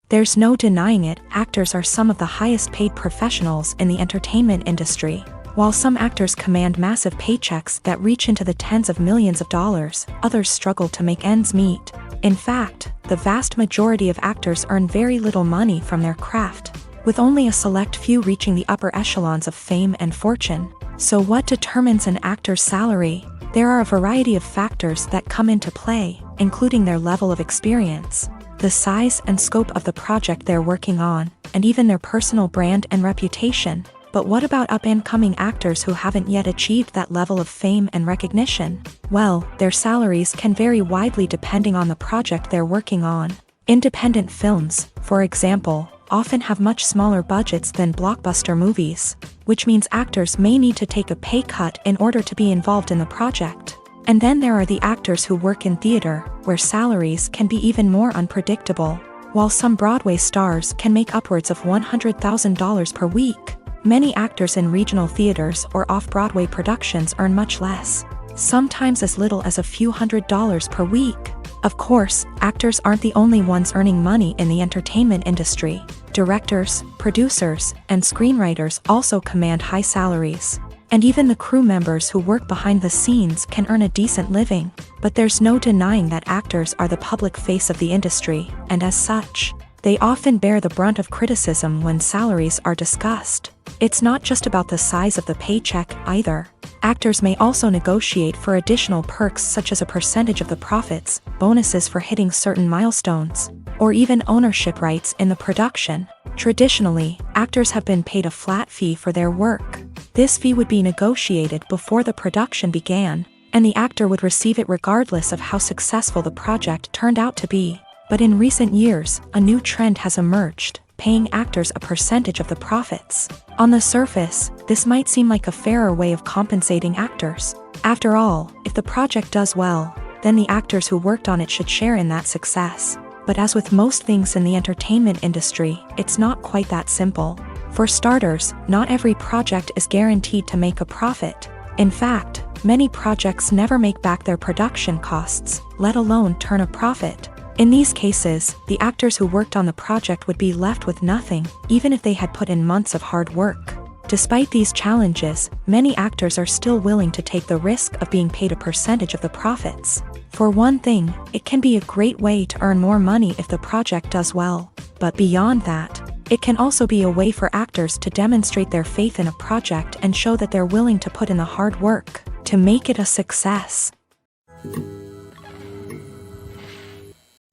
There's no denying it, actors are some of the highest paid professionals in the entertainment industry. While some actors command massive paychecks that reach into the tens of millions of dollars, others struggle to make ends meet. In fact, the vast majority of actors earn very little money from their craft, with only a select few reaching the upper echelons of fame and fortune. So what determines an actor's salary? There are a variety of factors that come into play, including their level of experience, the size and scope of the project they're working on, and even their personal brand and reputation. But what about up-and-coming actors who haven't yet achieved that level of fame and recognition? Well, their salaries can vary widely depending on the project they're working on. Independent films, for example, often have much smaller budgets than blockbuster movies, which means actors may need to take a pay cut in order to be involved in the project. And then there are the actors who work in theater, where salaries can be even more unpredictable. While some Broadway stars can make upwards of $100,000 per week, many actors in regional theaters or off-Broadway productions earn much less, sometimes as little as a few $100s per week. Of course, actors aren't the only ones earning money in the entertainment industry. Directors, producers, and screenwriters also command high salaries. And even the crew members who work behind the scenes can earn a decent living. But there's no denying that actors are the public face of the industry, and as such, they often bear the brunt of criticism when salaries are discussed. It's not just about the size of the paycheck, either. Actors may also negotiate for additional perks such as a percentage of the profits, bonuses for hitting certain milestones, or even ownership rights in the production. Traditionally, actors have been paid a flat fee for their work. This fee would be negotiated before the production began, and the actor would receive it regardless of how successful the project turned out to be. But in recent years, a new trend has emerged, paying actors a percentage of the profits. On the surface, this might seem like a fairer way of compensating actors. After all, if the project does well, then the actors who worked on it should share in that success. But as with most things in the entertainment industry, it's not quite that simple. For starters, not every project is guaranteed to make a profit. In fact, many projects never make back their production costs, let alone turn a profit. In these cases, the actors who worked on the project would be left with nothing, even if they had put in months of hard work. Despite these challenges, many actors are still willing to take the risk of being paid a percentage of the profits. For one thing, it can be a great way to earn more money if the project does well. But beyond that, it can also be a way for actors to demonstrate their faith in a project and show that they're willing to put in the hard work to make it a success.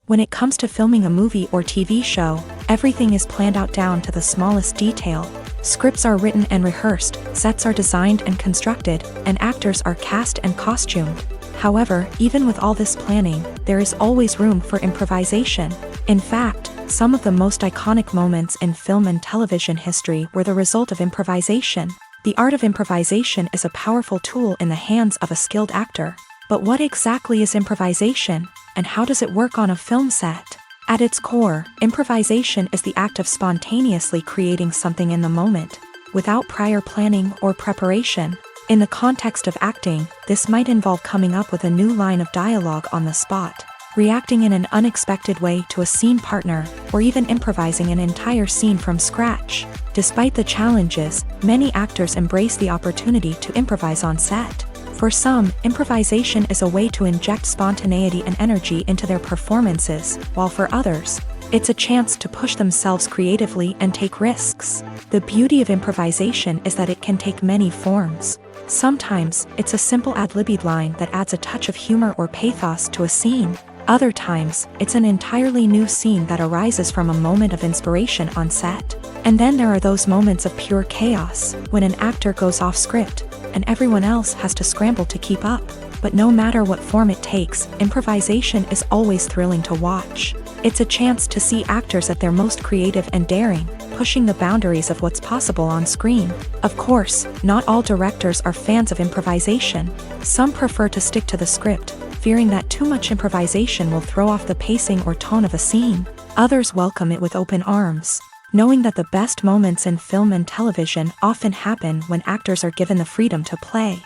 When it comes to filming a movie or TV show, everything is planned out down to the smallest detail. Scripts are written and rehearsed, sets are designed and constructed, and actors are cast and costumed. However, even with all this planning, there is always room for improvisation. In fact, some of the most iconic moments in film and television history were the result of improvisation. The art of improvisation is a powerful tool in the hands of a skilled actor. But what exactly is improvisation, and how does it work on a film set? At its core, improvisation is the act of spontaneously creating something in the moment, without prior planning or preparation. In the context of acting, this might involve coming up with a new line of dialogue on the spot, reacting in an unexpected way to a scene partner, or even improvising an entire scene from scratch. Despite the challenges, many actors embrace the opportunity to improvise on set. For some, improvisation is a way to inject spontaneity and energy into their performances, while for others, it's a chance to push themselves creatively and take risks. The beauty of improvisation is that it can take many forms. Sometimes, it's a simple ad-libbed line that adds a touch of humor or pathos to a scene. Other times, it's an entirely new scene that arises from a moment of inspiration on set. And then there are those moments of pure chaos, when an actor goes off script, and everyone else has to scramble to keep up. But no matter what form it takes, improvisation is always thrilling to watch. It's a chance to see actors at their most creative and daring, pushing the boundaries of what's possible on screen. Of course, not all directors are fans of improvisation. Some prefer to stick to the script, fearing that too much improvisation will throw off the pacing or tone of a scene. Others welcome it with open arms, knowing that the best moments in film and television often happen when actors are given the freedom to play.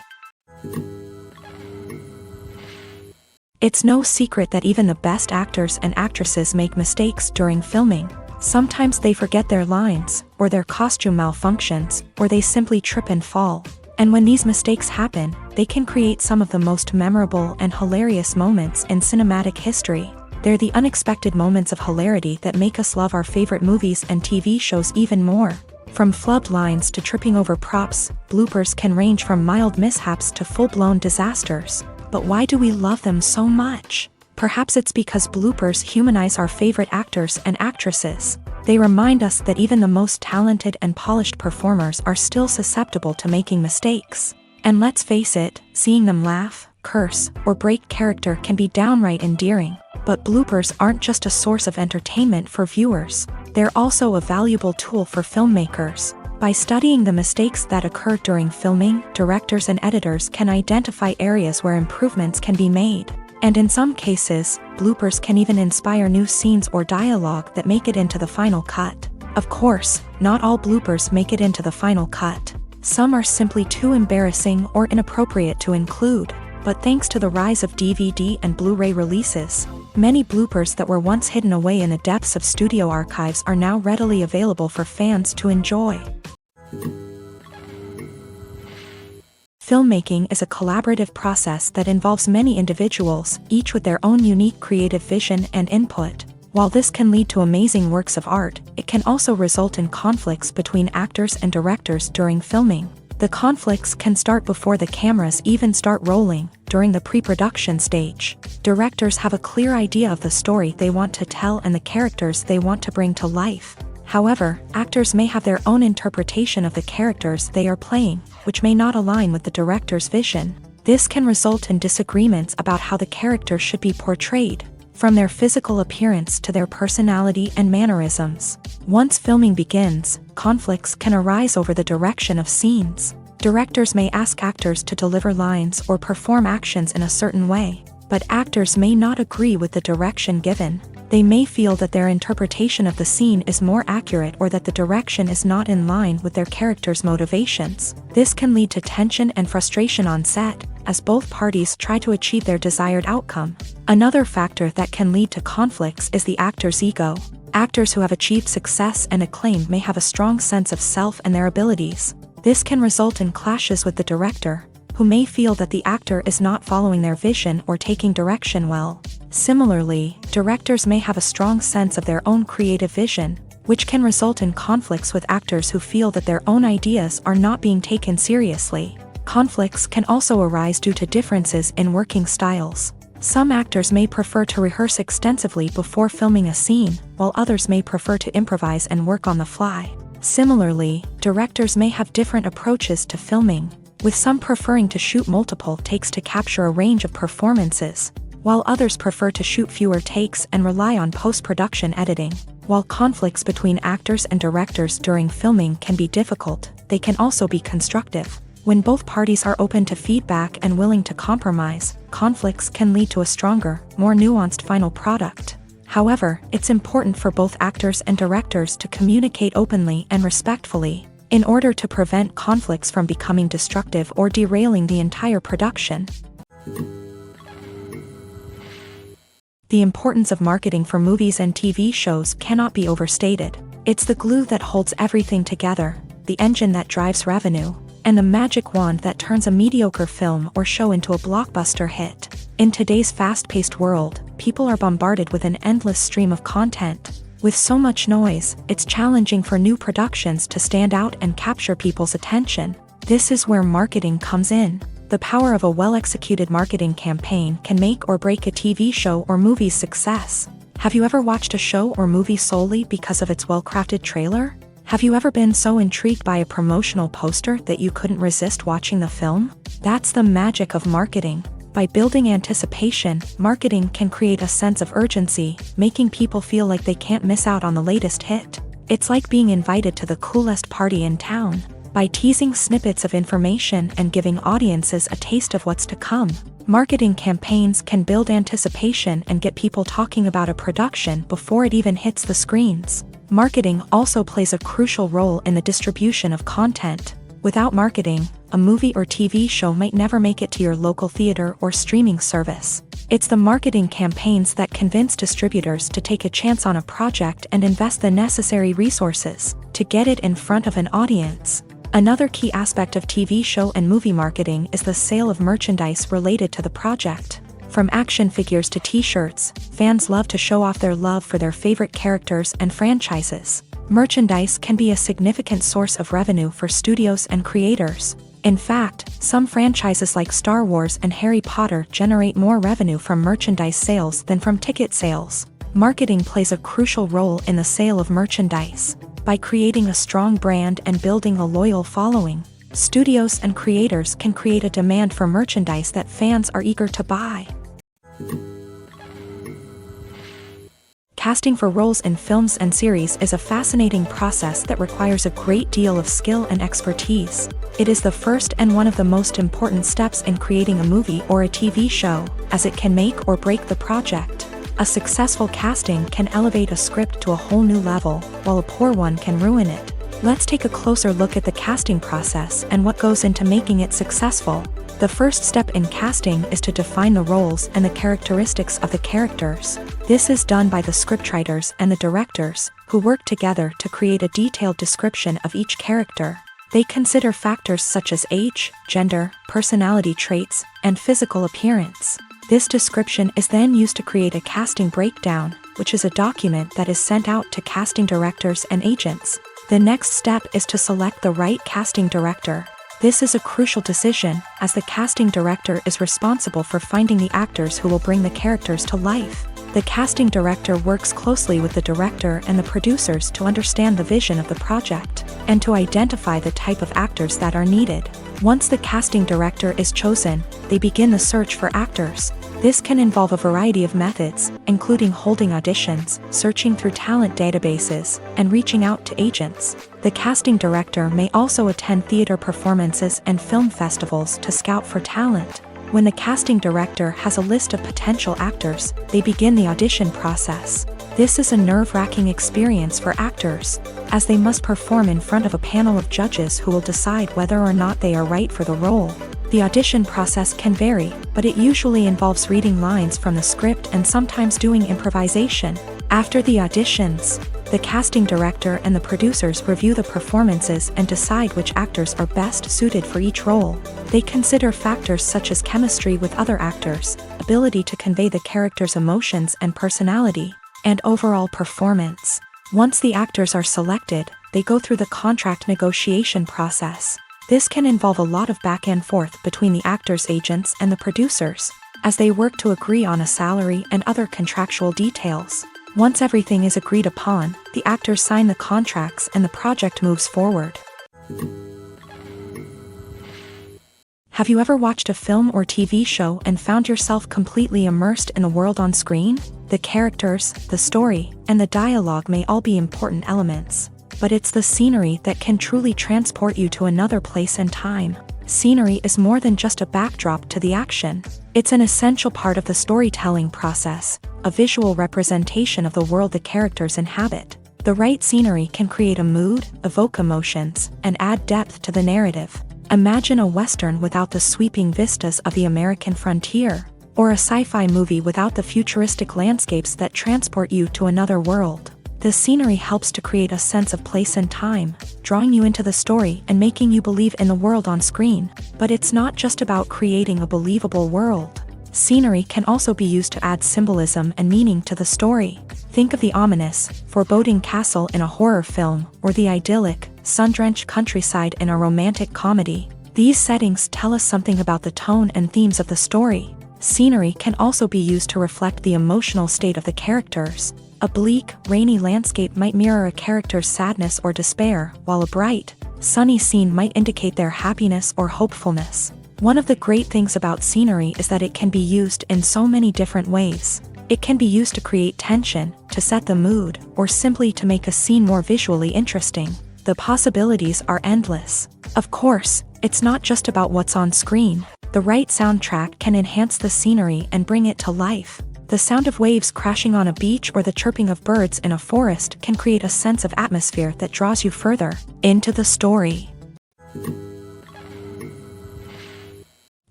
It's no secret that even the best actors and actresses make mistakes during filming. Sometimes they forget their lines, or their costume malfunctions, or they simply trip and fall. And when these mistakes happen, they can create some of the most memorable and hilarious moments in cinematic history. They're the unexpected moments of hilarity that make us love our favorite movies and TV shows even more. From flubbed lines to tripping over props, bloopers can range from mild mishaps to full-blown disasters. But why do we love them so much? Perhaps it's because bloopers humanize our favorite actors and actresses. They remind us that even the most talented and polished performers are still susceptible to making mistakes. And let's face it, seeing them laugh, curse, or break character can be downright endearing. But bloopers aren't just a source of entertainment for viewers. They're also a valuable tool for filmmakers. By studying the mistakes that occur during filming, directors and editors can identify areas where improvements can be made. And in some cases, bloopers can even inspire new scenes or dialogue that make it into the final cut. Of course, not all bloopers make it into the final cut. Some are simply too embarrassing or inappropriate to include. But thanks to the rise of DVD and Blu-ray releases, many bloopers that were once hidden away in the depths of studio archives are now readily available for fans to enjoy. Filmmaking is a collaborative process that involves many individuals, each with their own unique creative vision and input. While this can lead to amazing works of art, it can also result in conflicts between actors and directors during filming. The conflicts can start before the cameras even start rolling, during the pre-production stage. Directors have a clear idea of the story they want to tell and the characters they want to bring to life. However, actors may have their own interpretation of the characters they are playing, which may not align with the director's vision. This can result in disagreements about how the character should be portrayed, from their physical appearance to their personality and mannerisms. Once filming begins, conflicts can arise over the direction of scenes. Directors may ask actors to deliver lines or perform actions in a certain way, but actors may not agree with the direction given. They may feel that their interpretation of the scene is more accurate or that the direction is not in line with their character's motivations. This can lead to tension and frustration on set, as both parties try to achieve their desired outcome. Another factor that can lead to conflicts is the actor's ego. Actors who have achieved success and acclaim may have a strong sense of self and their abilities. This can result in clashes with the director, who may feel that the actor is not following their vision or taking direction well. Similarly, directors may have a strong sense of their own creative vision, which can result in conflicts with actors who feel that their own ideas are not being taken seriously. Conflicts can also arise due to differences in working styles. Some actors may prefer to rehearse extensively before filming a scene, while others may prefer to improvise and work on the fly. Similarly, directors may have different approaches to filming, with some preferring to shoot multiple takes to capture a range of performances, while others prefer to shoot fewer takes and rely on post-production editing. While conflicts between actors and directors during filming can be difficult, they can also be constructive. When both parties are open to feedback and willing to compromise, conflicts can lead to a stronger, more nuanced final product. However, it's important for both actors and directors to communicate openly and respectfully, in order to prevent conflicts from becoming destructive or derailing the entire production. The importance of marketing for movies and TV shows cannot be overstated. It's the glue that holds everything together, the engine that drives revenue, and the magic wand that turns a mediocre film or show into a blockbuster hit. In today's fast-paced world, people are bombarded with an endless stream of content. With so much noise, it's challenging for new productions to stand out and capture people's attention. This is where marketing comes in. The power of a well-executed marketing campaign can make or break a TV show or movie's success. Have you ever watched a show or movie solely because of its well-crafted trailer? Have you ever been so intrigued by a promotional poster that you couldn't resist watching the film? That's the magic of marketing. By building anticipation, marketing can create a sense of urgency, making people feel like they can't miss out on the latest hit. It's like being invited to the coolest party in town. By teasing snippets of information and giving audiences a taste of what's to come, marketing campaigns can build anticipation and get people talking about a production before it even hits the screens. Marketing also plays a crucial role in the distribution of content. Without marketing, a movie or TV show might never make it to your local theater or streaming service. It's the marketing campaigns that convince distributors to take a chance on a project and invest the necessary resources to get it in front of an audience. Another key aspect of TV show and movie marketing is the sale of merchandise related to the project. From action figures to t-shirts, fans love to show off their love for their favorite characters and franchises. Merchandise can be a significant source of revenue for studios and creators. In fact, some franchises like Star Wars and Harry Potter generate more revenue from merchandise sales than from ticket sales. Marketing plays a crucial role in the sale of merchandise. By creating a strong brand and building a loyal following, studios and creators can create a demand for merchandise that fans are eager to buy. Casting for roles in films and series is a fascinating process that requires a great deal of skill and expertise. It is the first and one of the most important steps in creating a movie or a TV show, as it can make or break the project. A successful casting can elevate a script to a whole new level, while a poor one can ruin it. Let's take a closer look at the casting process and what goes into making it successful. The first step in casting is to define the roles and the characteristics of the characters. This is done by the scriptwriters and the directors, who work together to create a detailed description of each character. They consider factors such as age, gender, personality traits, and physical appearance. This description is then used to create a casting breakdown, which is a document that is sent out to casting directors and agents. The next step is to select the right casting director. This is a crucial decision, as the casting director is responsible for finding the actors who will bring the characters to life. The casting director works closely with the director and the producers to understand the vision of the project, and to identify the type of actors that are needed. Once the casting director is chosen, they begin the search for actors. This can involve a variety of methods, including holding auditions, searching through talent databases, and reaching out to agents. The casting director may also attend theater performances and film festivals to scout for talent. When the casting director has a list of potential actors, they begin the audition process. This is a nerve-wracking experience for actors, as they must perform in front of a panel of judges who will decide whether or not they are right for the role. The audition process can vary, but it usually involves reading lines from the script and sometimes doing improvisation. After the auditions, the casting director and the producers review the performances and decide which actors are best suited for each role. They consider factors such as chemistry with other actors, ability to convey the character's emotions and personality, and overall performance. Once the actors are selected, they go through the contract negotiation process. This can involve a lot of back and forth between the actors' agents and the producers, as they work to agree on a salary and other contractual details. Once everything is agreed upon, the actors sign the contracts and the project moves forward. Have you ever watched a film or TV show and found yourself completely immersed in the world on screen? The characters, the story, and the dialogue may all be important elements, but it's the scenery that can truly transport you to another place and time. Scenery is more than just a backdrop to the action. It's an essential part of the storytelling process, a visual representation of the world the characters inhabit. The right scenery can create a mood, evoke emotions, and add depth to the narrative. Imagine a Western without the sweeping vistas of the American frontier, or a sci-fi movie without the futuristic landscapes that transport you to another world. The scenery helps to create a sense of place and time, drawing you into the story and making you believe in the world on screen. But it's not just about creating a believable world. Scenery can also be used to add symbolism and meaning to the story. Think of the ominous, foreboding castle in a horror film, or the idyllic, sun-drenched countryside in a romantic comedy. These settings tell us something about the tone and themes of the story. Scenery can also be used to reflect the emotional state of the characters. A bleak, rainy landscape might mirror a character's sadness or despair, while a bright, sunny scene might indicate their happiness or hopefulness. One of the great things about scenery is that it can be used in so many different ways. It can be used to create tension, to set the mood, or simply to make a scene more visually interesting. The possibilities are endless. Of course, it's not just about what's on screen. The right soundtrack can enhance the scenery and bring it to life. The sound of waves crashing on a beach or the chirping of birds in a forest can create a sense of atmosphere that draws you further into the story.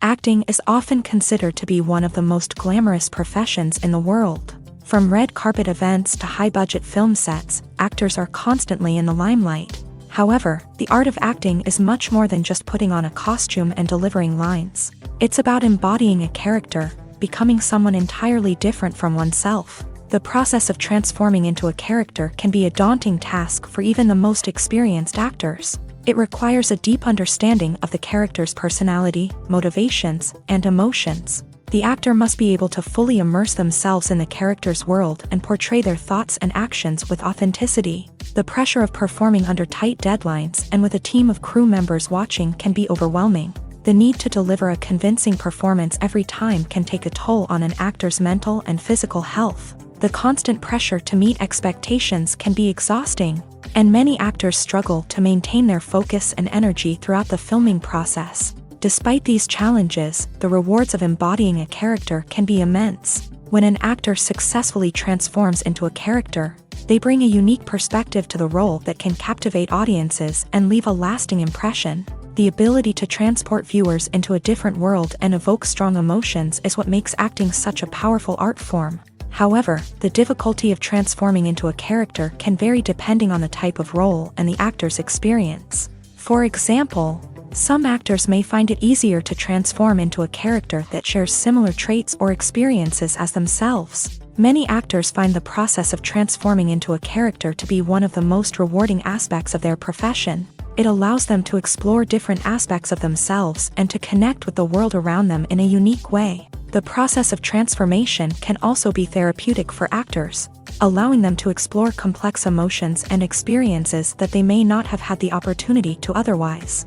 Acting is often considered to be one of the most glamorous professions in the world. From red carpet events to high-budget film sets, actors are constantly in the limelight. However, the art of acting is much more than just putting on a costume and delivering lines. It's about embodying a character, becoming someone entirely different from oneself. The process of transforming into a character can be a daunting task for even the most experienced actors. It requires a deep understanding of the character's personality, motivations, and emotions. The actor must be able to fully immerse themselves in the character's world and portray their thoughts and actions with authenticity. The pressure of performing under tight deadlines and with a team of crew members watching can be overwhelming. The need to deliver a convincing performance every time can take a toll on an actor's mental and physical health. The constant pressure to meet expectations can be exhausting, and many actors struggle to maintain their focus and energy throughout the filming process. Despite these challenges, the rewards of embodying a character can be immense. When an actor successfully transforms into a character, they bring a unique perspective to the role that can captivate audiences and leave a lasting impression. The ability to transport viewers into a different world and evoke strong emotions is what makes acting such a powerful art form. However, the difficulty of transforming into a character can vary depending on the type of role and the actor's experience. For example, some actors may find it easier to transform into a character that shares similar traits or experiences as themselves. Many actors find the process of transforming into a character to be one of the most rewarding aspects of their profession. It allows them to explore different aspects of themselves and to connect with the world around them in a unique way. The process of transformation can also be therapeutic for actors, allowing them to explore complex emotions and experiences that they may not have had the opportunity to otherwise.